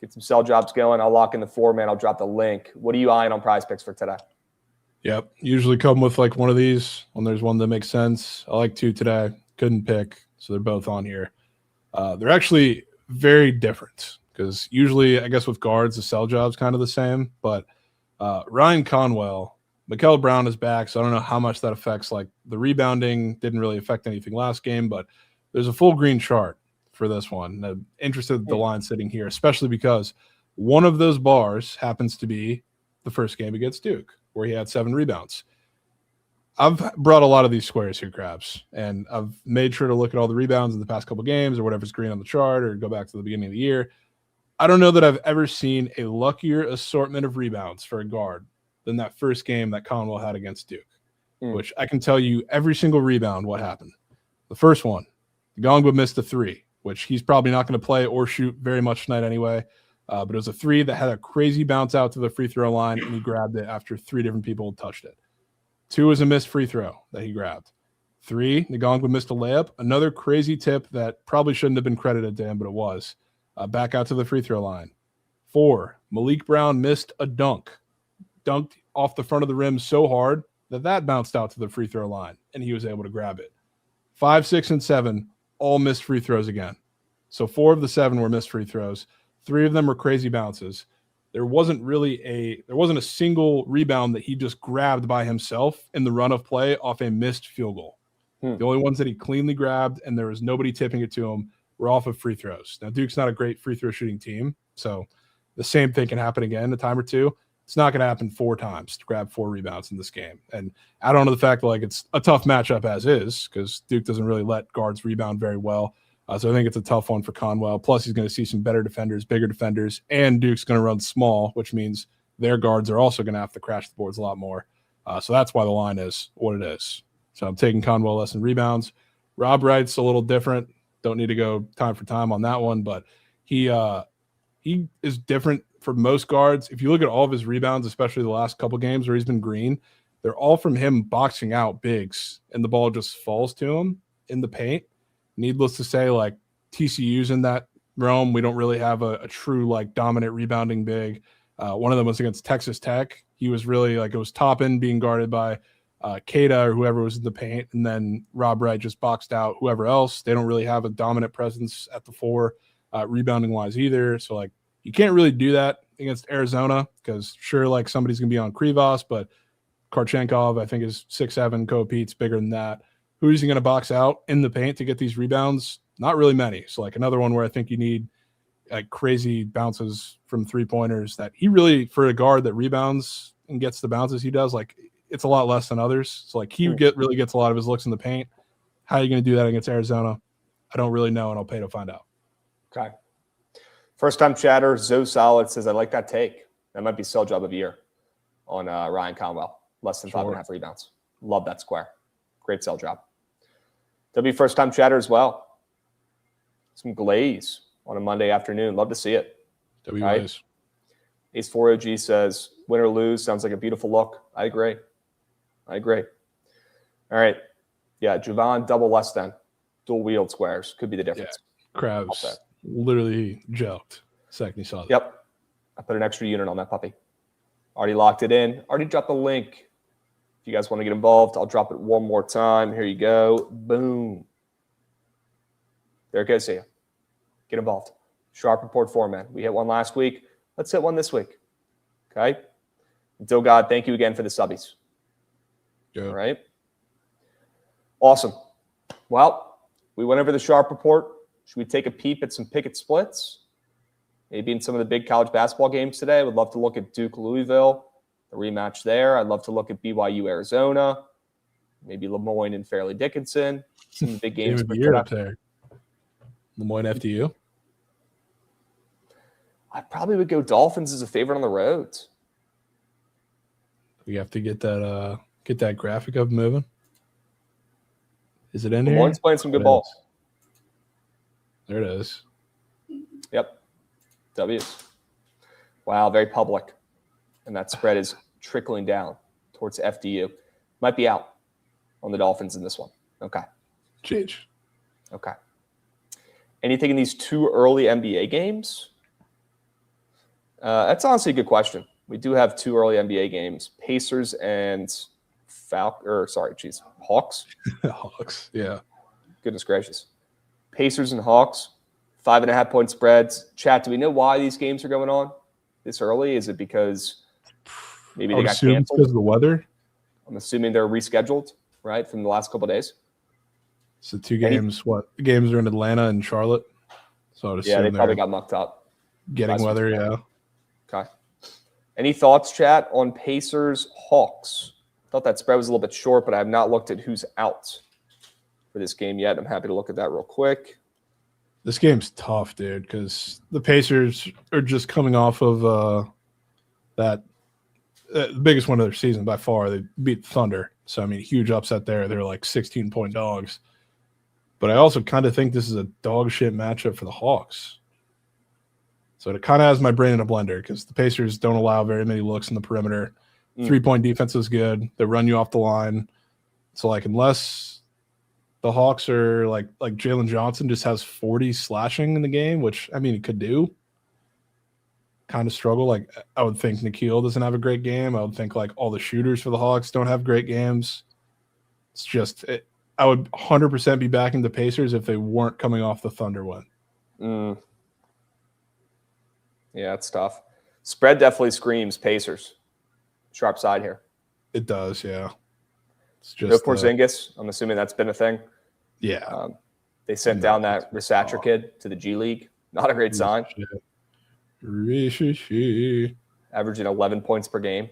Get some sell jobs going. I'll lock in the 4-man. I'll drop the link. What are you eyeing on Prize Picks for today? Yep. Usually come with like one of these when there's one that makes sense. I like 2 today. Couldn't pick, so they're both on here. They're actually very different because usually, I guess with guards, the sell job's kind of the same. But Ryan Conwell, Mikael Brown is back, so I don't know how much that affects. Like the rebounding didn't really affect anything last game, but there's a full green chart for this one. I'm interested in the line sitting here, especially because one of those bars happens to be the first game against Duke, where he had 7 rebounds. I've brought a lot of these squares here, Krabs, and I've made sure to look at all the rebounds in the past couple games or whatever's green on the chart or go back to the beginning of the year. I don't know that I've ever seen a luckier assortment of rebounds for a guard than that first game that Conwell had against Duke, which I can tell you every single rebound what happened. The first one, Gongwa missed a 3, which he's probably not going to play or shoot very much tonight anyway. But it was a 3 that had a crazy bounce out to the free throw line, and he grabbed it after 3 different people had touched it. 2 was a missed free throw that he grabbed. 3, Ngongwa missed a layup. Another crazy tip that probably shouldn't have been credited to him, but it was. Back out to the free throw line. 4, Malik Brown missed a dunk. Dunked off the front of the rim so hard that bounced out to the free throw line, and he was able to grab it. 5, 6, and 7, all missed free throws again. So 4 of the 7 were missed free throws. 3 of them were crazy bounces. There wasn't a single rebound that he just grabbed by himself in the run of play off a missed field goal. The only ones that he cleanly grabbed, and there was nobody tipping it to him, were off of free throws. Now, Duke's not a great free throw shooting team, so the same thing can happen again a time or two. It's not going to happen 4 times to grab 4 rebounds in this game. And I don't know the fact that like it's a tough matchup as is because Duke doesn't really let guards rebound very well. So I think it's a tough one for Conwell. Plus, he's going to see some better defenders, bigger defenders, and Duke's going to run small, which means their guards are also going to have to crash the boards a lot more. So that's why the line is what it is. So I'm taking Conwell less in rebounds. Rob Wright's a little different. Don't need to go time for time on that one, but he is different for most guards. If you look at all of his rebounds, especially the last couple games where he's been green, they're all from him boxing out bigs, and the ball just falls to him in the paint. Needless to say, like TCU's in that realm. We don't really have a true like dominant rebounding big. One of them was against Texas Tech. He was really like it was Toppin being guarded by Kada or whoever was in the paint, and then Rob Wright just boxed out whoever else. They don't really have a dominant presence at the 4 rebounding wise either. So like you can't really do that against Arizona because sure like somebody's gonna be on Krivas, but Karchenkov I think is 6'7", Kopete's bigger than that. Who's he going to box out in the paint to get these rebounds? Not really many. So like another one where I think you need like crazy bounces from 3-pointers that he really, for a guard that rebounds and gets the bounces he does, like it's a lot less than others. So like he really gets a lot of his looks in the paint. How are you going to do that against Arizona? I don't really know, and I'll pay to find out. Okay. First time chatter, Zoe Solid says, I like that take. That might be sell job of the year on Ryan Conwell. Less than 5.5 rebounds. Love that square. Great sell job. W first time chatter as well. Some glaze on a Monday afternoon. Love to see it. W right? is. Ace 4OG says, win or lose, sounds like a beautiful look. I agree. All right. Yeah, Jovan, double less than. Dual wheeled squares. Could be the difference. Yeah. Krabs literally joked second he saw that. Yep. I put an extra unit on that puppy. Already locked it in. Already dropped the link. If you guys want to get involved, I'll drop it one more time. Here you go. Boom. There it goes to you. Get involved. Sharp report format. We hit one last week. Let's hit one this week. Okay? Until God, thank you again for the subbies. Good. All right? Awesome. Well, we went over the Sharp report. Should we take a peep at some Pickett splits? Maybe in some of the big college basketball games today. I would love to look at Duke-Louisville, the rematch there. I'd love to look at BYU-Arizona, maybe Lemoyne and Fairleigh Dickinson. Some of the big games Game of for the year today. up there. Lemoyne FDU. I probably would go Dolphins as a favorite on the road. We have to get that graphic up moving. Is it in here? Lemoyne's playing some good ball. There it is. Yep. W's. Wow, very public. And that spread is trickling down towards FDU. Might be out on the Dolphins in this one. Okay. Jeez. Okay. Anything in these two early NBA games? That's honestly a good question. We do have two early NBA games: Pacers and Hawks. Hawks, yeah. Goodness gracious. Pacers and Hawks, 5.5 point spreads. Chat, do we know why these games are going on this early? Is it because maybe they got canceled? Because of the weather. I'm assuming they're rescheduled, right, from the last couple of days. So two games. The games are in Atlanta and Charlotte. So I'd assume they probably got mucked up. Getting weather, yeah. Okay. Any thoughts, chat, on Pacers Hawks? Thought that spread was a little bit short, but I have not looked at who's out for this game yet. I'm happy to look at that real quick. This game's tough, dude, because the Pacers are just coming off of the biggest one of their season by far. They beat Thunder. So, I mean, huge upset there. They're like 16-point dogs. But I also kind of think this is a dog shit matchup for the Hawks. So it kind of has my brain in a blender because the Pacers don't allow very many looks in the perimeter. 3-point defense is good. They run you off the line. So, like, unless the Hawks are like Jalen Johnson just has 40 slashing in the game, which, I mean, it could do. Kind of struggle. Like, I would think Nikhil doesn't have a great game. I would think, like, all the shooters for the Hawks don't have great games. It's just I would 100% be backing the Pacers if they weren't coming off the Thunder win. Yeah, it's tough. Spread definitely screams Pacers. Sharp side here. It does, yeah. It's just no Porzingis. I'm assuming that's been a thing. Yeah. They sent down that Risatra kid to the G League. Not a great sign. Averaging 11 points per game.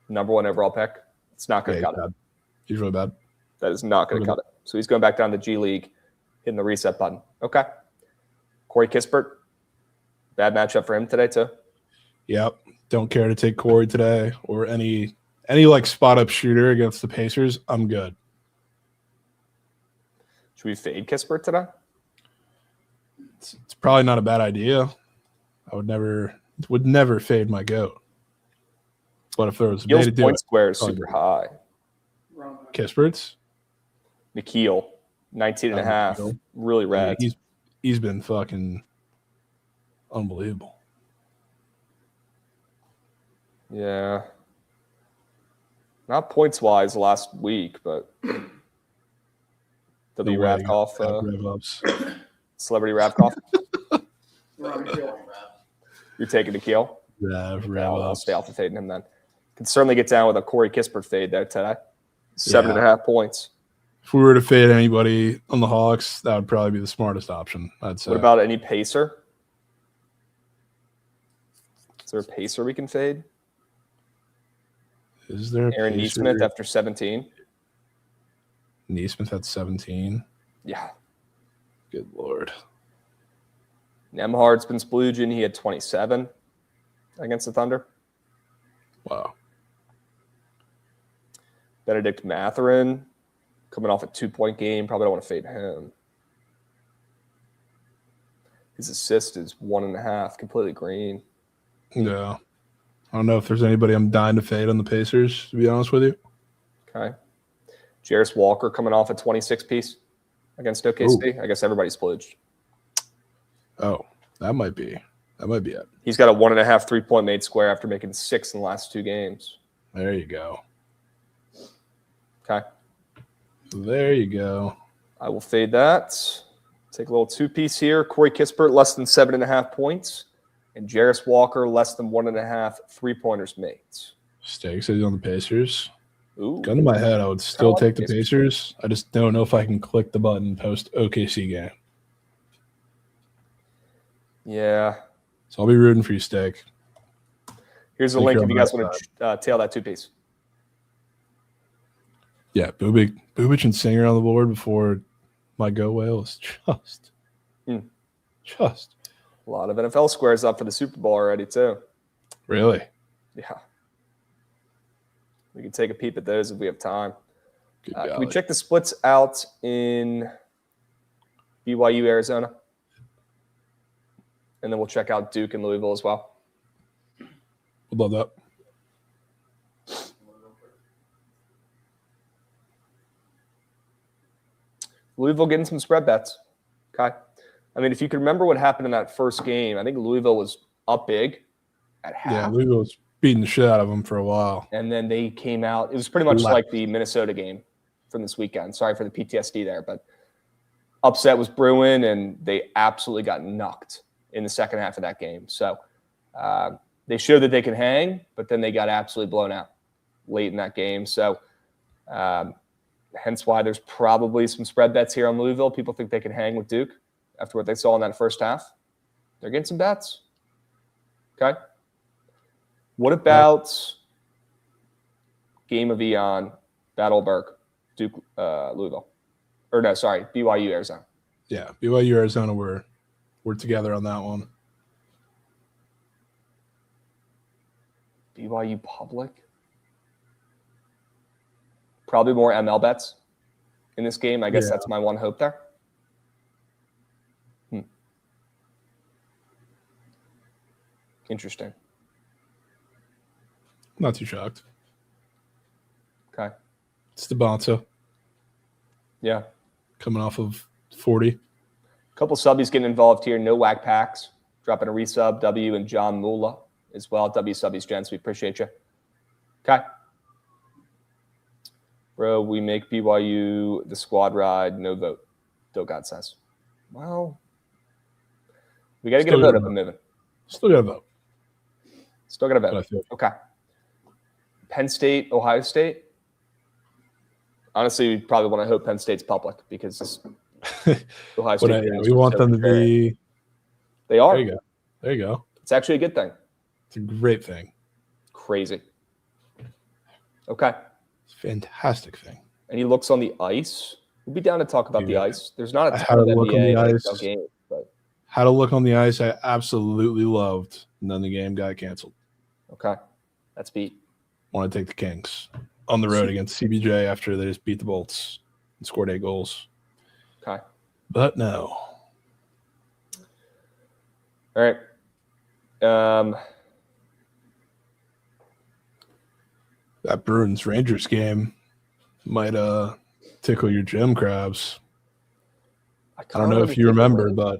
Number 1 overall pick. It's not going to cut it. He's really bad. That is not going to cut it. So he's going back down to G League, hitting the reset button. Okay. Corey Kispert. Bad matchup for him today, too. Yep. Don't care to take Corey today or any like spot up shooter against the Pacers. I'm good. Should we fade Kispert today? It's probably not a bad idea. I would never fade my GOAT. But if there was a way to do point square is super high. Kispert's? Nikhil, 19.5. Really rad. Yeah, he's been fucking unbelievable. Yeah. Not points-wise last week, but W. Ravkoff. Celebrity Ravkoff. You're taking Nikhil? Yeah, I'll stay off of fading him then. Can certainly get down with a Corey Kispert fade there today. 7.5 points. If we were to fade anybody on the Hawks, that would probably be the smartest option, I'd say. What about any pacer? Is there a pacer we can fade? Is there Aaron Nesmith after 17? Nesmith at 17? Yeah. Good Lord. Nemhard's been splooging. He had 27 against the Thunder. Wow. Benedict Mathurin coming off a 2-point game. Probably don't want to fade him. His assist is 1.5, completely green. Yeah. I don't know if there's anybody I'm dying to fade on the Pacers, to be honest with you. Okay. Jarris Walker coming off a 26-piece against OKC. Ooh. I guess everybody's splooged. Oh, that might be it. He's got a 1.5 3-point made square after making 6 in the last 2 games. There you go. Okay. There you go. I will fade that Take a little two-piece here. Corey Kispert, less than 7.5 points. And Jarris Walker, less than 1.5 3-pointers made. Stakes is on the Pacers. Ooh. Gun to my head, I would still take the Pacers. I just don't know if I can click the button post OKC game. Yeah. So I'll be rooting for you, Steak. Here's a link if you guys want to tail that two-piece. Yeah, Boobich and Singer on the board before my go whale is just A lot of NFL squares up for the Super Bowl already, too. Really? Yeah. We can take a peep at those if we have time. Can we check the splits out in BYU, Arizona? And then we'll check out Duke and Louisville as well. Would love that. Louisville getting some spread bets. Okay. I mean, if you can remember what happened in that first game, I think Louisville was up big at half. Yeah, Louisville was beating the shit out of them for a while. And then they came out. It was pretty much like the Minnesota game from this weekend. Sorry for the PTSD there, but upset was brewing, and they absolutely got knocked in the second half of that game. So they showed that they can hang, but then they got absolutely blown out late in that game. So hence why there's probably some spread bets here on Louisville. People think they can hang with Duke after what they saw in that first half. They're getting some bets. Okay. What about Game of Eon, Battleberg, Duke, Louisville? Or no, sorry, BYU, Arizona. Yeah, BYU, Arizona, we're together on that one. BYU public? Probably more ML bets in this game. I guess that's my one hope there. Interesting. Not too shocked. Okay. It's the Bonza. Yeah. Coming off of 40. A couple subbies getting involved here. No whack packs. Dropping a resub. W and John Mula as well. W subbies, gents. We appreciate you. Okay. Bro, we make BYU the squad ride. No vote. Dogod says. Well, we got to get a vote up and moving. Still got a vote. Still got a vote. Okay. Penn State, Ohio State. Honestly, we probably want to hope Penn State's public because Ohio State. We want them to be. They are. There you go. There you go. It's actually a good thing. It's a great thing. Crazy. Okay. It's a fantastic thing. Any looks on the ice? We'll be down to talk about the ice. There's not a ton had of a look on NBA the ice. games, but Had a look on the ice I absolutely loved, and then the game got canceled. okay. That's beat. Want to take the Kings on the road against CBJ after they just beat the Bolts and scored 8 goals. Okay. But no. All right. That Bruins Rangers game might tickle your gym, Krabs. I don't know if you remember, but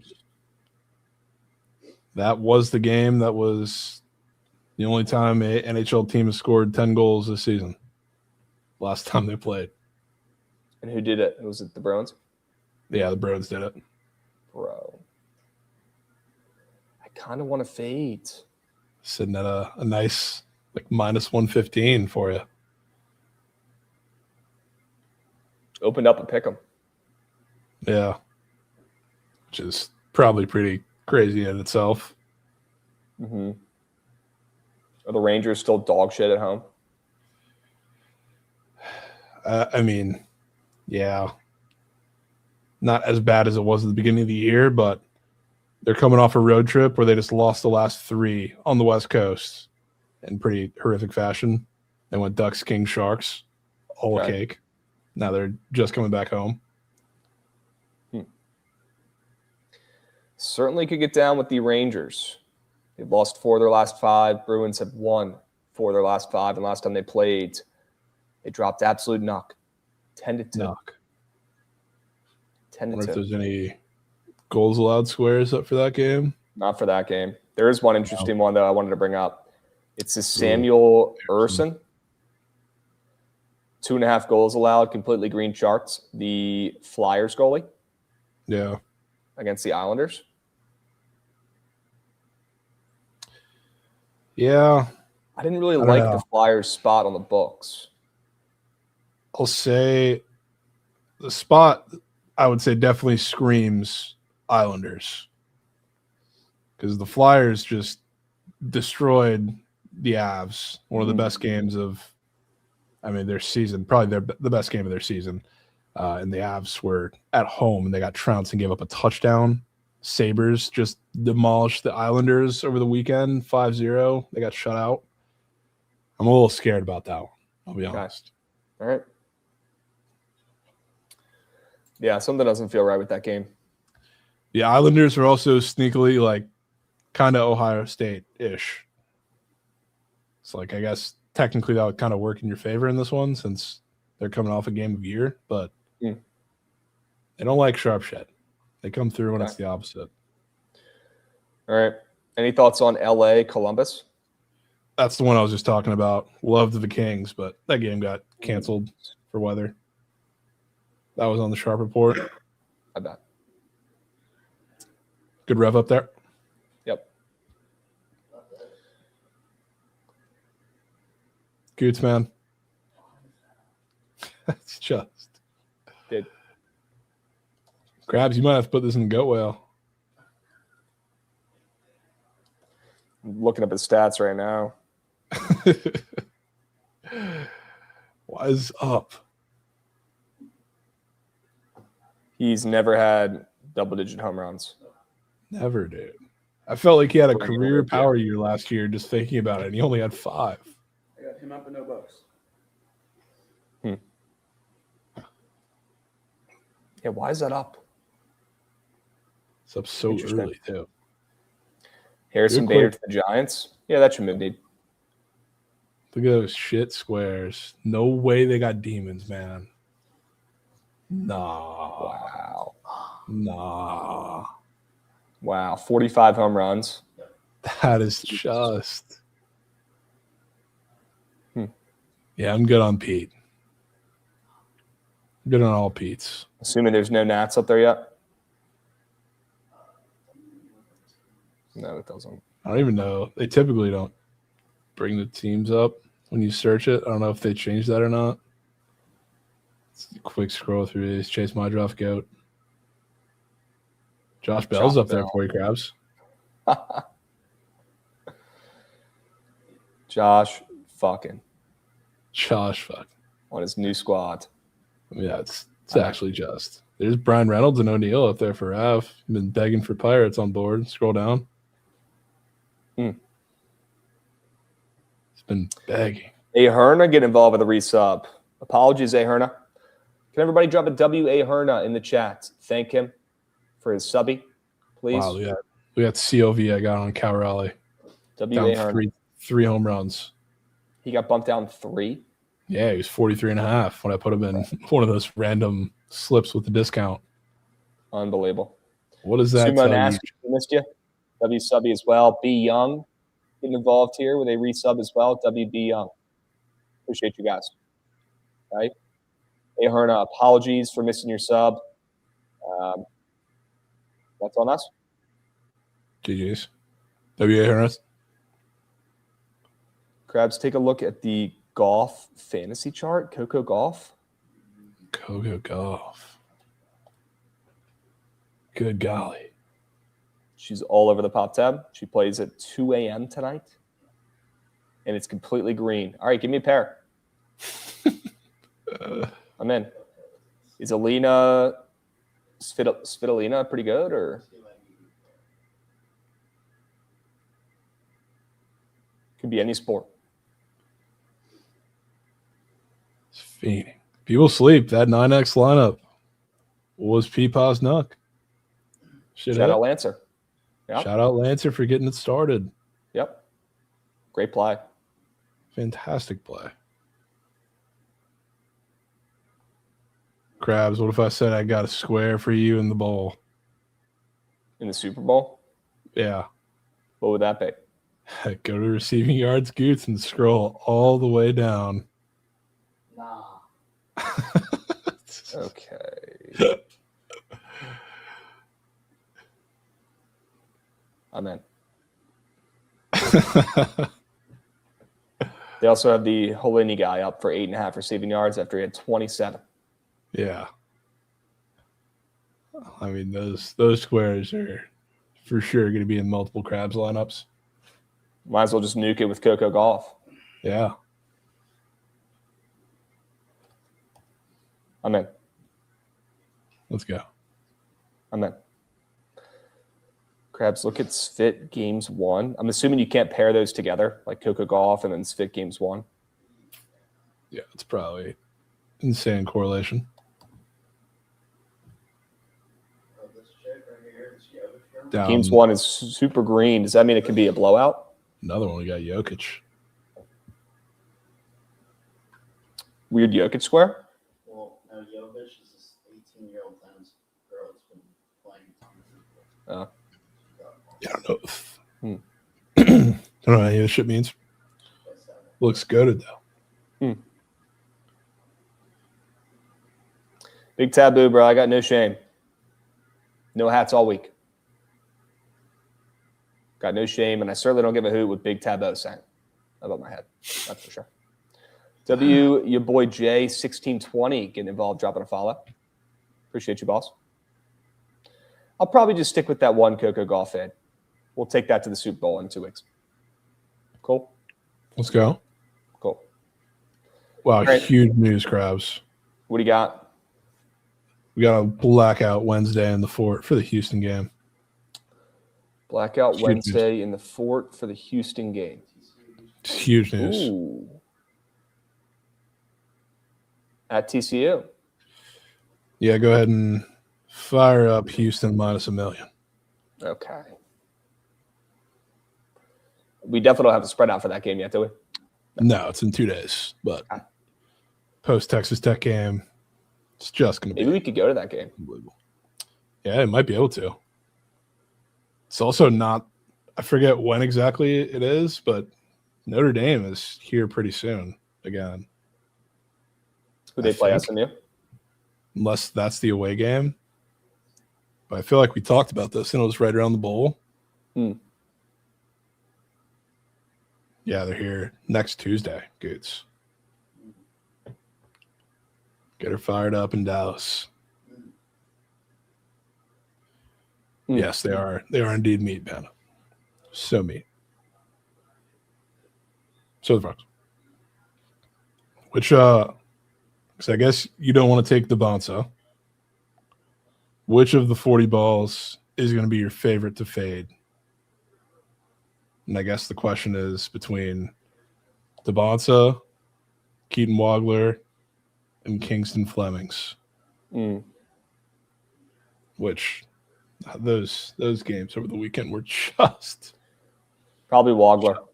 that was the game that was the only time an NHL team has scored 10 goals this season. Last time they played. And who did it? Was it the Bruins? Yeah, the Bruins did it. Bro. I kind of want to fade. Sitting at a nice minus 115 for you. Opened up and pick them. Yeah. Which is probably pretty crazy in itself. Mm-hmm. Are the Rangers still dog shit at home? I mean, yeah. Not as bad as it was at the beginning of the year, but they're coming off a road trip where they just lost the last 3 on the West Coast in pretty horrific fashion. They went Ducks, Kings, Sharks, all a cake. Now they're just coming back home. Certainly could get down with the Rangers. They've lost 4 of their last 5. Bruins have won 4 of their last 5. And last time they played, they dropped absolute knock. 10-2. Knock. 10-2. I wonder if there's any goals allowed squares up for that game. Not for that game. There is one interesting one, though, I wanted to bring up. It's a Samuel Urson. 2.5 goals allowed, completely green charts. The Flyers goalie. Yeah. against the Islanders? Yeah. I didn't really like the Flyers' spot on the books. I'll say the spot, I would say, definitely screams Islanders. Because the Flyers just destroyed the Avs. One of the best games of, their season. Probably the best game of their season. And the Avs were at home, and they got trounced and gave up a touchdown. Sabres just demolished the Islanders over the weekend, 5-0. They got shut out. I'm a little scared about that one, I'll be honest. All right. Yeah, something doesn't feel right with that game. The Islanders are also sneakily, kind of Ohio State-ish. It's I guess, technically that would kind of work in your favor in this one since they're coming off a game of year, but they don't like sharp shit. They come through when it's the opposite. All right. Any thoughts on LA, Columbus? That's the one I was just talking about. Loved the Kings, but that game got canceled for weather. That was on the Sharp Report. I bet. Good rev up there. Yep. Goots, man. That's just. Did. Krabs, you might have to put this in the goat whale. I'm looking up his stats right now. What is up? He's never had double-digit home runs. Never, dude. I felt like he had a career power year last year just thinking about it, and he only had 5. I got him up and no bucks. Yeah, why is that up? It's up so early, too. Harrison Bader to the Giants? Yeah, that should move need. Look at those shit squares. No way they got demons, man. Nah. Wow. Nah. Wow. 45 home runs. That is just. Yeah, I'm good on Pete. Good on all Pete's. Assuming there's no Nats up there yet? No, it doesn't. I don't even know. They typically don't bring the teams up when you search it. I don't know if they changed that or not. Let's quick scroll through these. Chase my draft goat. Josh Bell's up there for you, Krabs. Josh fucking. On his new squad. Yeah, it's actually just. There's Brian Reynolds and O'Neal up there for Av. Been begging for Pirates on board. Scroll down. It's been begging. Herna get involved with a resub. Apologies, Herna. Can everybody drop a W.A. Herna in the chat? Thank him for his subby, please. Wow, we got COV I got on Cal Raleigh. W.A. Herna. Three home runs. He got bumped down 3? Yeah, he was 43.5 when I put him in one of those random slips with the discount. Unbelievable. What is that? Sumo Nash, missed you. W subby as well. B Young getting involved here with a resub as well. WB Young. Appreciate you guys. Right? Hey, Herna, apologies for missing your sub. That's on us. GG's. W.A. Hernas. Krabs, take a look at the golf fantasy chart. Coco Golf. Good golly. She's all over the pop tab. She plays at 2 a.m. tonight. And it's completely green. All right, give me a pair. I'm in. Is Alina Svitolina pretty good, or could be any sport? It's fiending. People sleep. That 9X lineup was Peepaw's Nuck. Shout out Lancer. Yep. Shout out Lancer for getting it started. Yep. Great play. Fantastic play. Krabs, what if I said I got a square for you in the bowl? In the Super Bowl? Yeah. What would that be? Go to receiving yards, Goots, and scroll all the way down. Nah. Okay. I'm in. They also have the Holini guy up for 8.5 receiving yards after he had 27. Yeah. I mean, those squares are for sure going to be in multiple Krabs lineups. Might as well just nuke it with Coco Golf. Yeah. I'm in. Let's go. I'm in. Krabs, look at Svit games 1. I'm assuming you can't pair those together, like Coco Golf and then Svit games 1. Yeah, it's probably insane correlation. Games 1 is super green. Does that mean it can be a blowout? Another one, we got Jokic. Weird Jokic square? Well, no, Jovic is this 18-year-old tennis girl that's been playing Oh. Yeah, I don't know. I don't know what any of this shit means. Looks goated, though. Big taboo, bro. I got no shame. No hats all week. Got no shame, and I certainly don't give a hoot what Big Taboo saying above my head. That's for sure. Your boy Jay, 1620, getting involved, dropping a follow. Appreciate you, boss. I'll probably just stick with that one Coco Golf fade. We'll take that to the Super Bowl in 2 weeks. Cool? Let's go. Cool. Wow, Right. Huge news, Krabs. What do you got? We got a blackout Wednesday in the fort for the Houston game. Blackout Huge Wednesday in the fort for the Houston game. It's huge news. Ooh. At TCU. Yeah, go ahead and fire up Houston -1 million. Okay. We definitely don't have to spread out for that game yet, do we? No, it's in 2 days, but post Texas Tech game, it's just going to be Maybe we could go to that game. unbelievable. Yeah, it might be able to. It's also not, I forget when exactly it is, but Notre Dame is here pretty soon again. Who they play think. SMU? Unless that's the away game. But I feel like we talked about this and it was right around the bowl. Yeah, they're here next Tuesday, Goots. Get her fired up in Dallas. Yes, they are. They are indeed meat, man. So meat. So the Frogs. Which, because I guess you don't want to take the Bonza. Which of the 40 balls is going to be your favorite to fade? And I guess the question is between DeBonsa, Keaton Wagler, and Kingston Flemings. Which those games over the weekend were just Probably Wagler.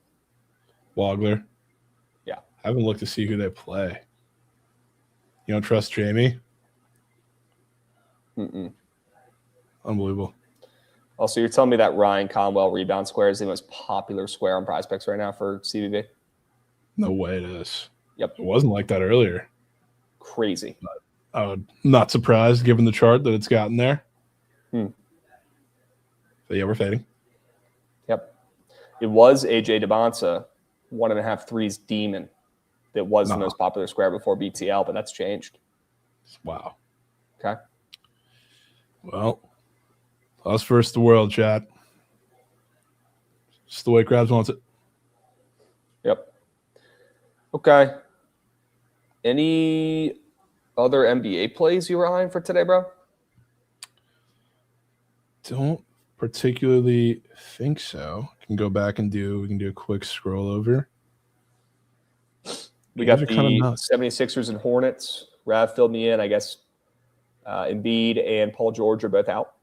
Wagler. Yeah. I haven't looked to see who they play. You don't trust Jamie? Unbelievable. Also, you're telling me that Ryan Conwell rebound square is the most popular square on Prize right now for CVB? No way it is. Yep. It wasn't like that earlier. Crazy. I'm not surprised given the chart that it's gotten there. But yeah, we're fading. Yep. It was AJ DeBonsa, 1.5 threes demon. That was the most popular square before BTL, but that's changed. Wow. Okay. Well, us versus the world, chat. It's the way Krabs wants it. Yep. Okay. Any other NBA plays you were eyeing for today, bro? Don't particularly think so. We can go a quick scroll over. We got Games the are kinda nuts. 76ers and Hornets. Rav filled me in. I guess Embiid and Paul George are both out.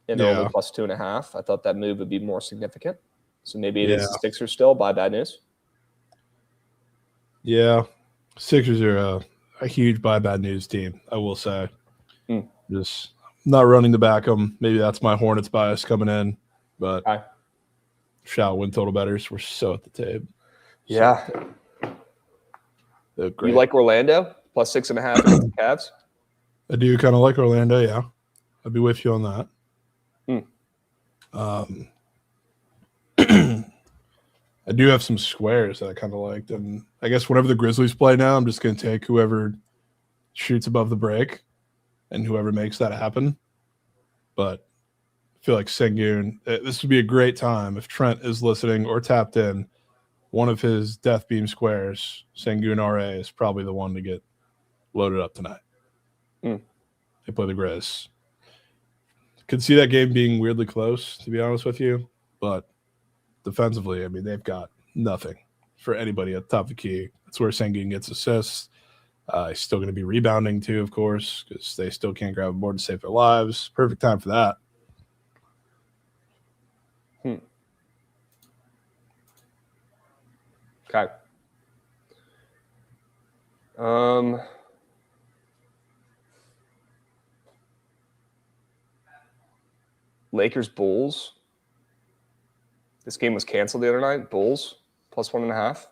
And they're only plus 2.5. I thought that move would be more significant. So maybe it is the Sixers still. By bad news. Yeah. Sixers are a huge buy bad news team, I will say. Just not running to back them. Maybe that's my Hornets bias coming in. But shout win total betters. We're so at the table. Yeah. They're great. You like Orlando? Plus 6.5 against the Cavs? I do kind of like Orlando, yeah. I'd be with you on that. I do have some squares that I kind of liked. And I guess whenever the Grizzlies play now, I'm just going to take whoever shoots above the break and whoever makes that happen. But I feel like Sengun, this would be a great time if Trent is listening or tapped in. One of his Death Beam squares, Sengun RA, is probably the one to get loaded up tonight. They play the Grizz. Could see that game being weirdly close, to be honest with you. But defensively, I mean, they've got nothing for anybody at the top of the key. That's where Sengun gets assists. He's still going to be rebounding too, of course, because they still can't grab a board to save their lives. Perfect time for that. Okay. Lakers Bulls. This game was canceled the other night. Bulls plus 1.5.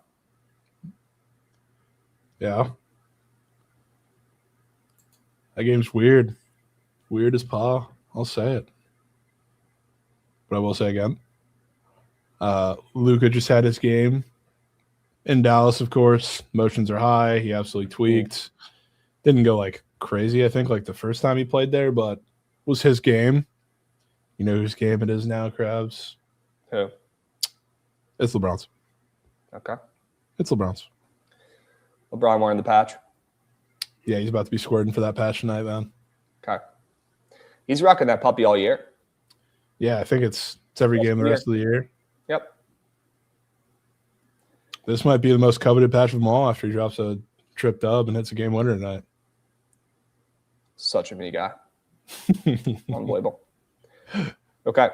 Yeah. That game's weird. Weird as paw. I'll say it. But I will say again. Luka just had his game in Dallas, of course. Emotions are high. He absolutely tweaked. Didn't go like crazy, I think, like the first time he played there, but was his game. You know whose game it is now, Krabs? Who? It's LeBron's. Okay. It's LeBron's. LeBron wearing the patch. Yeah, he's about to be squirting for that patch tonight, man. Okay. He's rocking that puppy all year. Yeah, I think it's every game the rest of the year. Yep. This might be the most coveted patch of them all after he drops a trip dub and hits a game winner tonight. Such a me guy. Unbelievable. Okay.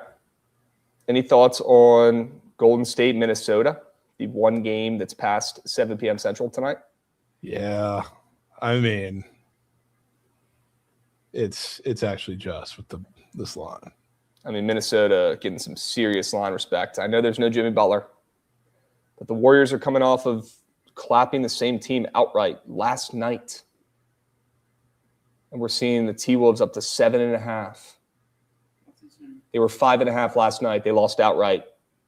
Any thoughts on Golden State, Minnesota? The one game that's past 7 p.m. Central tonight? Yeah. I mean, it's actually just with this line. I mean, Minnesota getting some serious line respect. I know there's no Jimmy Butler, but the Warriors are coming off of clapping the same team outright last night. And we're seeing the T-Wolves up to 7.5. They were 5.5 last night. They lost outright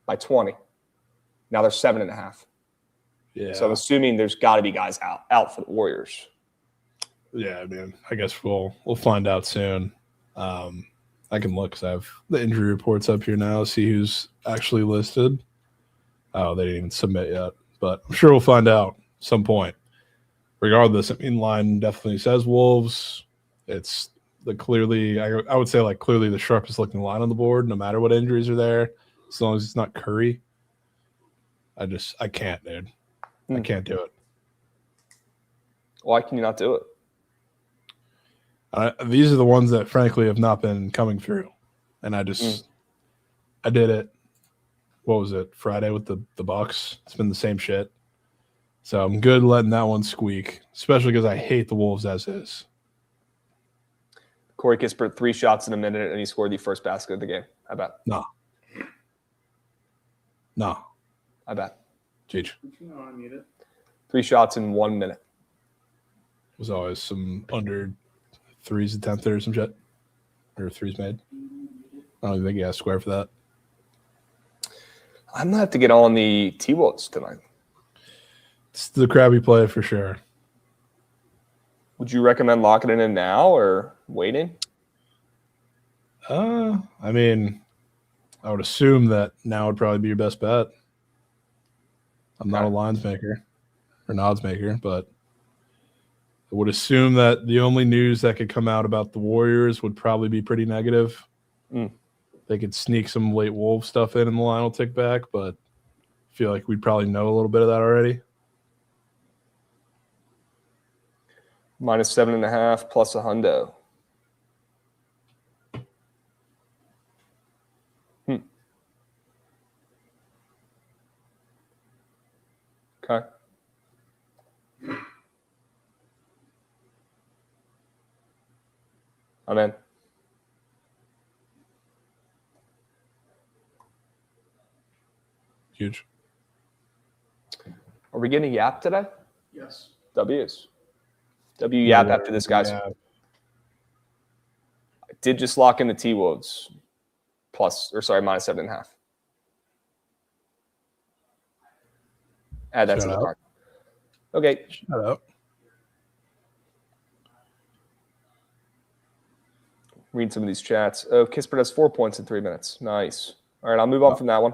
by 20. Now they're 7.5. Yeah. So I'm assuming there's got to be guys out for the Warriors. Yeah, man. I guess we'll find out soon. I can look because I have the injury reports up here now. See who's actually listed. Oh, they didn't even submit yet, but I'm sure we'll find out at some point. Regardless, I mean, line definitely says Wolves. It's the clearly, I would say like clearly the sharpest looking line on the board, no matter what injuries are there, as long as it's not Curry. I can't, dude. I can't do it. Why can you not do it? These are the ones that, frankly, have not been coming through. And I did it. What was it? Friday with the Bucks. It's been the same shit. So I'm good letting that one squeak, especially because I hate the Wolves as is. Corey Kispert, 3 shots in a minute, and he scored the first basket of the game. I bet. No. I bet. Cheech. I need it. 3 shots in 1 minute. Was always some under threes attempt there or some shit. Or threes made. I don't even think he has square for that. I'm going to have to get on the T-Wolves tonight. It's the crabby play for sure. Would you recommend locking it in now or waiting? I mean, I would assume that now would probably be your best bet. I'm not a lines maker or an odds maker, but I would assume that the only news that could come out about the Warriors would probably be pretty negative. They could sneak some late Wolves stuff in and the line will tick back, but I feel like we'd probably know a little bit of that already. Minus 7.5 plus a hundo. Okay. I'm in. Huge. Are we getting a yap today? Yes. W's. W yap after this, guys. Yeah. I did just lock in the T-Wolves minus 7.5. Add that Shut to the up. card. Okay. Shut up. Read some of these chats. Oh, Kispert has 4 points in 3 minutes. Nice. All right, I'll move on from that one.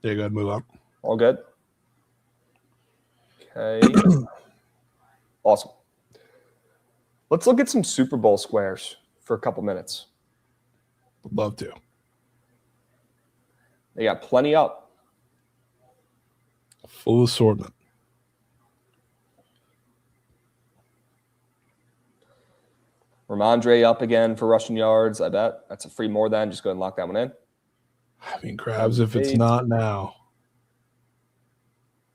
Yeah, go ahead, move on. All good? Okay. Awesome. Let's look at some Super Bowl squares for a couple minutes. Would love to. They got plenty up. Full assortment. Ramondre up again for rushing yards. I bet that's a free more than. Just go ahead and lock that one in. I mean, Krabs, if it's not now.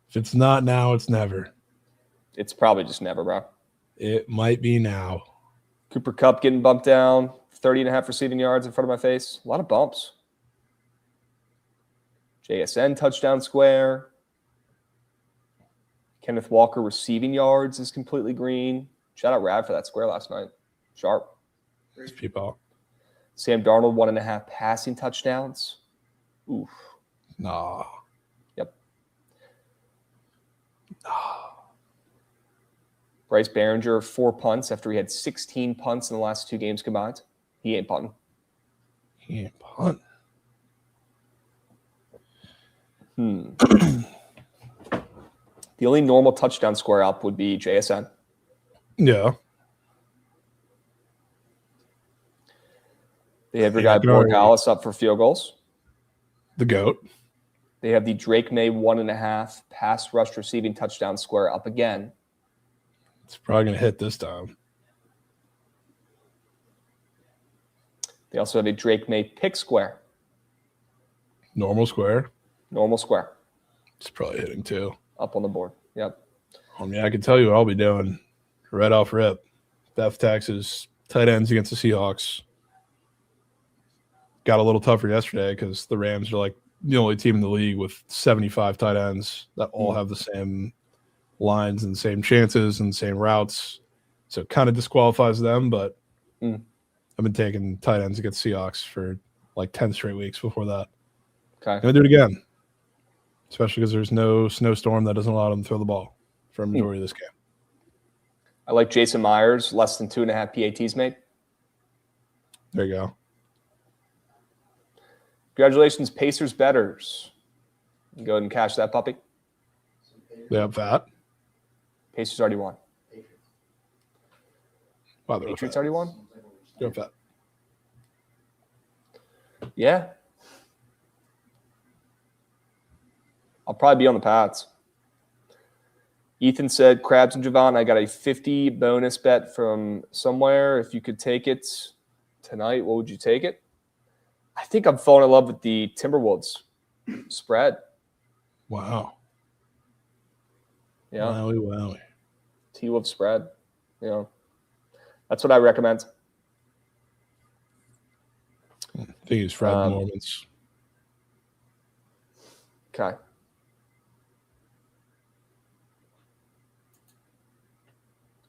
If it's not now, it's never. It's probably just never, bro. It might be now. Cooper Kupp getting bumped down. 30.5 receiving yards in front of my face. A lot of bumps. JSN touchdown square. Kenneth Walker receiving yards is completely green. Shout out Rad for that square last night. Sharp. These people. Sam Darnold, 1.5 passing touchdowns. Oof. Nah. Yep. Nah. Bryce Behringer, 4 punts after he had 16 punts in the last 2 games combined. He ain't punting. He ain't punt. The only normal touchdown square up would be JSN. Yeah. They have your guy Borgalis up for field goals. The GOAT. They have the Drake May 1.5 pass rush receiving touchdown square up again. It's probably going to hit this time. They also have a Drake May pick square. Normal square. Normal square. It's probably hitting too. Up on the board. Yep. I mean, I can tell you what I'll be doing right off rip. Death taxes, tight ends against the Seahawks. Got a little tougher yesterday because the Rams are like the only team in the league with 75 tight ends that all have the same lines and same chances and same routes. So it kind of disqualifies them, but I've been taking tight ends against Seahawks for like 10 straight weeks before that. Okay. I'm going to do it again, especially because there's no snowstorm that doesn't allow them to throw the ball for a majority of this game. I like Jason Myers, less than 2.5 PATs made. There you go. Congratulations, Pacers betters. Go ahead and cash that puppy. They up fat. Pacers already won. Wow, they're Patriots fat. already won? They're up fat. Yeah. I'll probably be on the Pats. Ethan said, Krabs and Jovan, I got a 50 bonus bet from somewhere. If you could take it tonight, what would you take it? I think I'm falling in love with the Timberwolves spread. Wow. Yeah. Wowie. T-Wolf spread. You know, that's what I recommend. I think he's Fred Mormons. Okay.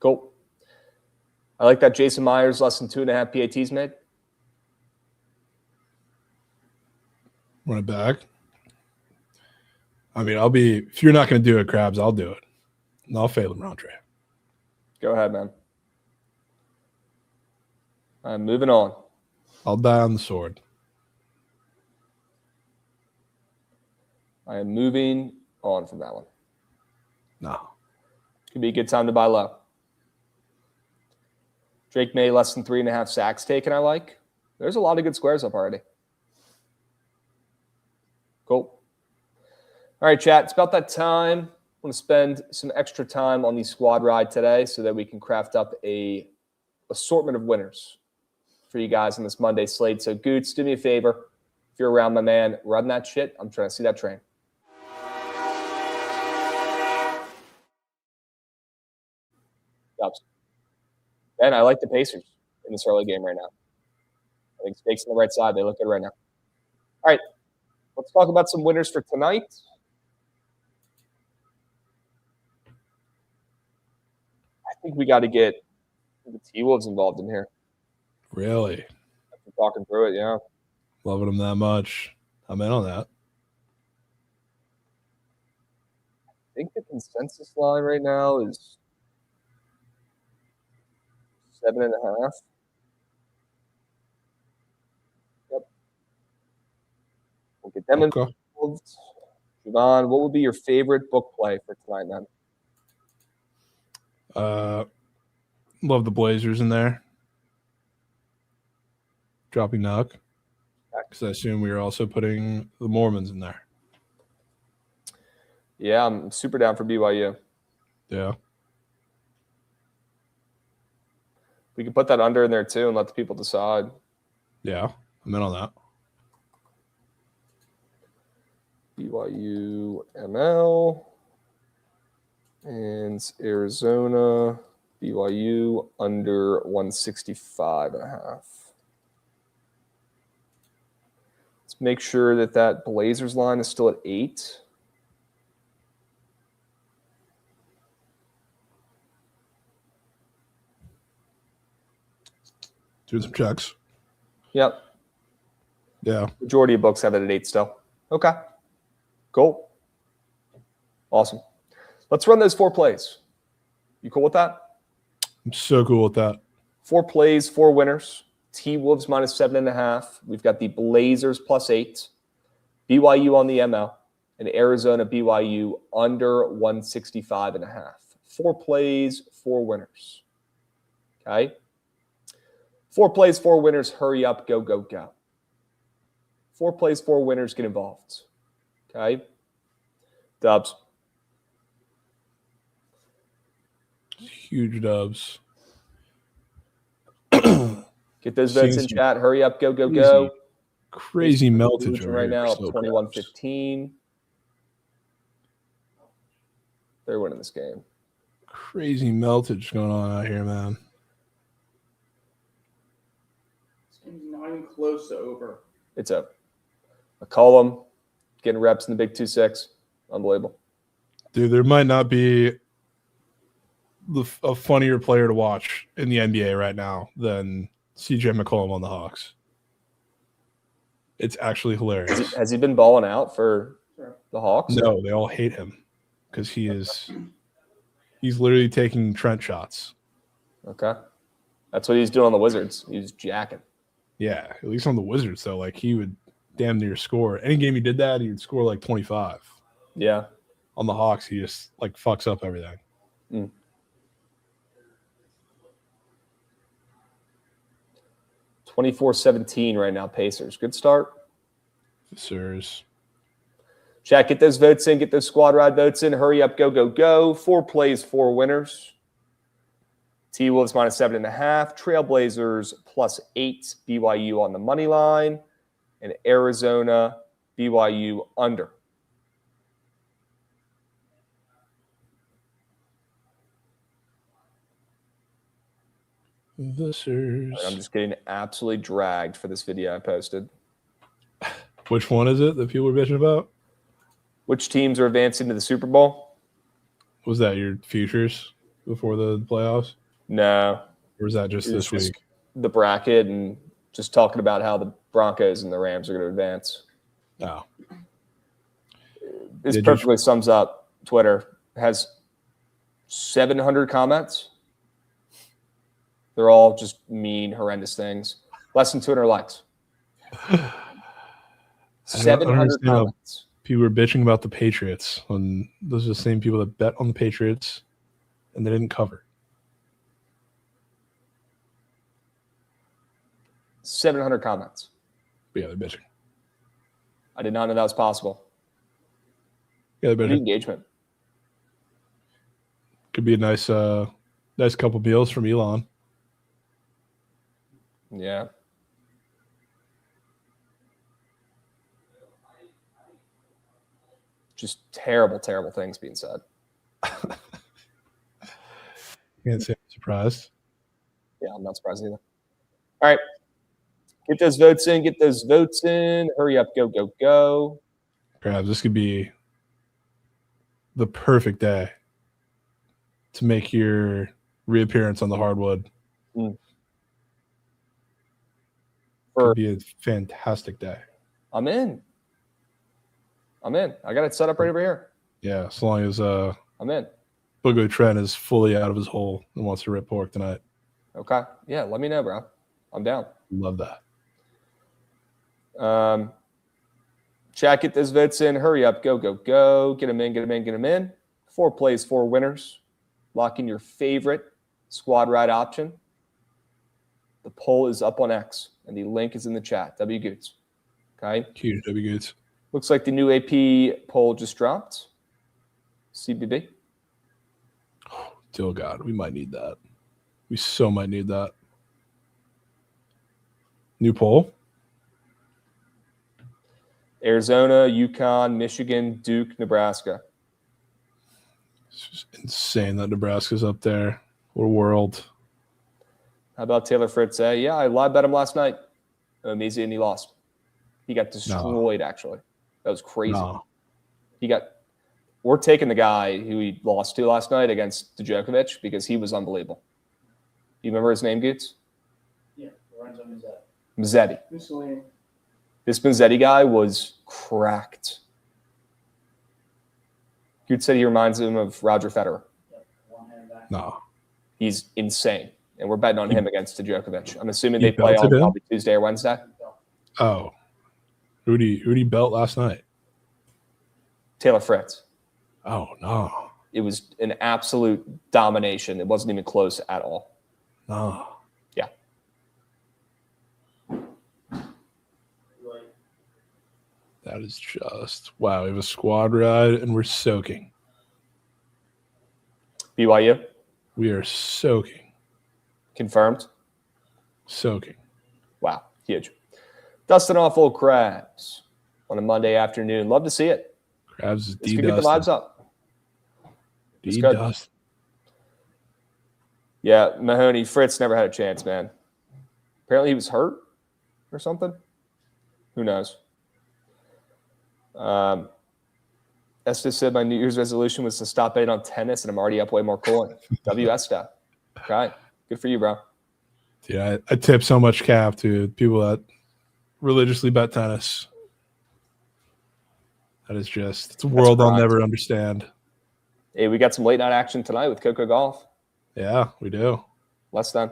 Cool. I like that Jason Myers less than 2.5 PATs made. Run it back. I mean, if you're not going to do it, Krabs, I'll do it. And I'll fail him, Ramondre. Go ahead, man. I'm moving on. I'll die on the sword. I am moving on from that one. No. Could be a good time to buy low. Drake May less than 3.5 sacks taken, I like. There's a lot of good squares up already. Cool. All right, chat. It's about that time. I want to spend some extra time on the squad ride today so that we can craft up a assortment of winners for you guys on this Monday slate. So, Goots, do me a favor. If you're around, my man, run that shit. I'm trying to see that train. And I like the Pacers in this early game right now. I think stakes on the right side. They look good right now. All right. Let's talk about some winners for tonight. I think we got to get the T-Wolves involved in here. Really? After talking through it, yeah. Loving them that much. I'm in on that. think the consensus line right now is 7.5. Yep. We'll get them Okay. involved. Jovan, what would be your favorite book play for tonight, man? Love the Blazers in there. Dropping knock. Because I assume we are also putting the Mormons in there. Yeah, I'm super down for BYU. Yeah. We could put that under in there too and let the people decide. Yeah. I'm in on that. BYU ML and Arizona BYU under 165.5. Let's make sure that Blazers line is still at 8. Doing some checks. Yep. Yeah. Majority of books have it at 8 still. Okay. Cool. Awesome. Let's run those 4 plays. You cool with that? I'm so cool with that. 4 plays, 4 winners. T-Wolves minus 7.5. We've got the Blazers plus 8. BYU on the ML. And Arizona BYU under 165.5. 4 plays, 4 winners. Okay? 4 plays, 4 winners. Hurry up, go, go, go. 4 plays, 4 winners. Get involved. Okay? Dubs. Huge dubs. Get those votes in Seeing some chat. Hurry up, go, go, go. Crazy meltage over right here now, for 21-15. They're winning this game. Crazy meltage going on out here, man. This game's not even close to over. It's a McCollum getting reps in the Big 2-6. Unbelievable. Dude, there might not be a funnier player to watch in the NBA right now than CJ McCollum on the Hawks. It's actually hilarious. Has he been balling out for the Hawks? No, they all hate him because he's literally taking Trent shots. Okay. That's what he's doing on the Wizards. He's jacking. Yeah, at least on the Wizards, though. Like, he would damn near score. Any game he did that, he would score like 25. Yeah. On the Hawks, he just, like, fucks up everything. 24-17 right now, Pacers. Good start. Sirs. Chat, get those votes in. Get those squad ride votes in. Hurry up, go, go, go. 4 plays, 4 winners. T-Wolves minus 7.5. Trailblazers plus 8. BYU on the money line. And Arizona, BYU under. The Sirs. I'm just getting absolutely dragged for this video I posted. Which one is it that people were bitching about? Which teams are advancing to the Super Bowl? Was that your futures before the playoffs? No. Or was that just this week? The bracket and just talking about how the Broncos and the Rams are going to advance. No. This perfectly sums up Twitter. It has 700 comments. They're all just mean, horrendous things. Less than 200 likes. 700 comments. People were bitching about the Patriots. And those are the same people that bet on the Patriots and they didn't cover. 700 comments. But yeah, they're bitching. I did not know that was possible. Yeah, they're bitching. Engagement. Could be a nice couple meals from Elon. Yeah. Just terrible, terrible things being said. Can't say I'm surprised. Yeah, I'm not surprised either. All right. Get those votes in. Get those votes in. Hurry up. Go, go, go. Krabs, this could be the perfect day to make your reappearance on the hardwood. Could be a fantastic day. I'm in. I got it set up right over here. Yeah, as long as I'm in. Bookit Trent is fully out of his hole and wants to rip pork tonight. Okay. Yeah, let me know, bro. I'm down. Love that. Chat, get those votes in. Hurry up. Go, go, go. Get them in, get them in, get them in. 4 plays, 4 winners. Lock in your favorite squad ride option. The poll is up on X, and the link is in the chat. W Goots. Okay. Huge W Goots. Looks like the new AP poll just dropped. CBB. Oh, God, we might need that. We so might need that. New poll? Arizona, Yukon, Michigan, Duke, Nebraska. It's just insane that Nebraska's up there. What a world. How about Taylor Fritz? Yeah, I live bet him last night. Easy, and he lost. He got destroyed, actually. That was crazy. No. We're taking the guy who he lost to last night against Djokovic because he was unbelievable. You remember his name, Goots? Yeah, Lorenzo Mazzetti. Mussolini. This Mazzetti guy was cracked. Goots said he reminds him of Roger Federer. Yep, one hand back. No. He's insane. And we're betting on him against Djokovic. I'm assuming they play on belted him? probably Tuesday or Wednesday. Oh. Who'd he belt last night? Taylor Fritz. Oh, no. It was an absolute domination. It wasn't even close at all. No. Yeah. That is just, wow, we have a squad ride and we're soaking. BYU. We are soaking. Confirmed. Soaking. Wow. Huge. Dusting off old Krabs on a Monday afternoon. Love to see it. Krabs is Let's get the vibes up. It's good. D-dust. Yeah, Mahoney, Fritz never had a chance, man. Apparently he was hurt or something. Who knows? Estes said my New Year's resolution was to stop betting on tennis, and I'm already up way more coin. WS stuff. Okay. Good for you, bro. Yeah, I tip so much cap to people that religiously bet tennis. That is just, it's a world I'll never understand. Hey, we got some late night action tonight with Coco Golf. Yeah, we do. Less than.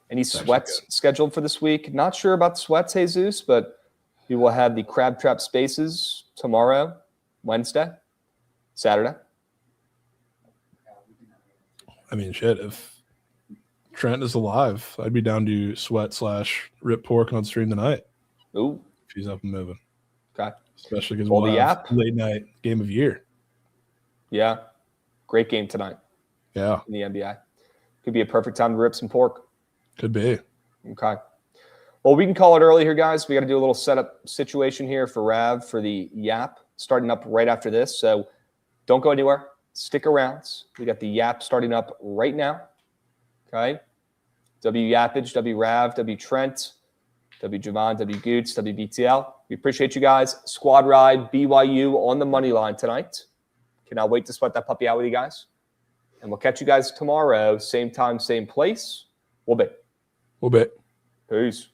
Any sweats scheduled for this week? Not sure about sweats, Jesus, but we will have the Crab Trap Spaces tomorrow, Wednesday, Saturday. I mean, shit, if Trent is alive, I'd be down to sweat / rip pork on stream tonight. Ooh. If he's up and moving. Okay. Especially because we'll have late night game of year. Yeah. Great game tonight. Yeah. In the NBA. Could be a perfect time to rip some pork. Could be. Okay. Well, we can call it early here, guys. We got to do a little setup situation here for Rav for the Yap starting up right after this. So don't go anywhere. Stick around. We got the Yap starting up right now. Okay. W Yapage, W Rav, W Trent, W Jovan, W Goots, W BTL. We appreciate you guys. Squad ride BYU on the money line tonight. Cannot wait to sweat that puppy out with you guys. And we'll catch you guys tomorrow. Same time, same place. We'll be. We'll be. Peace.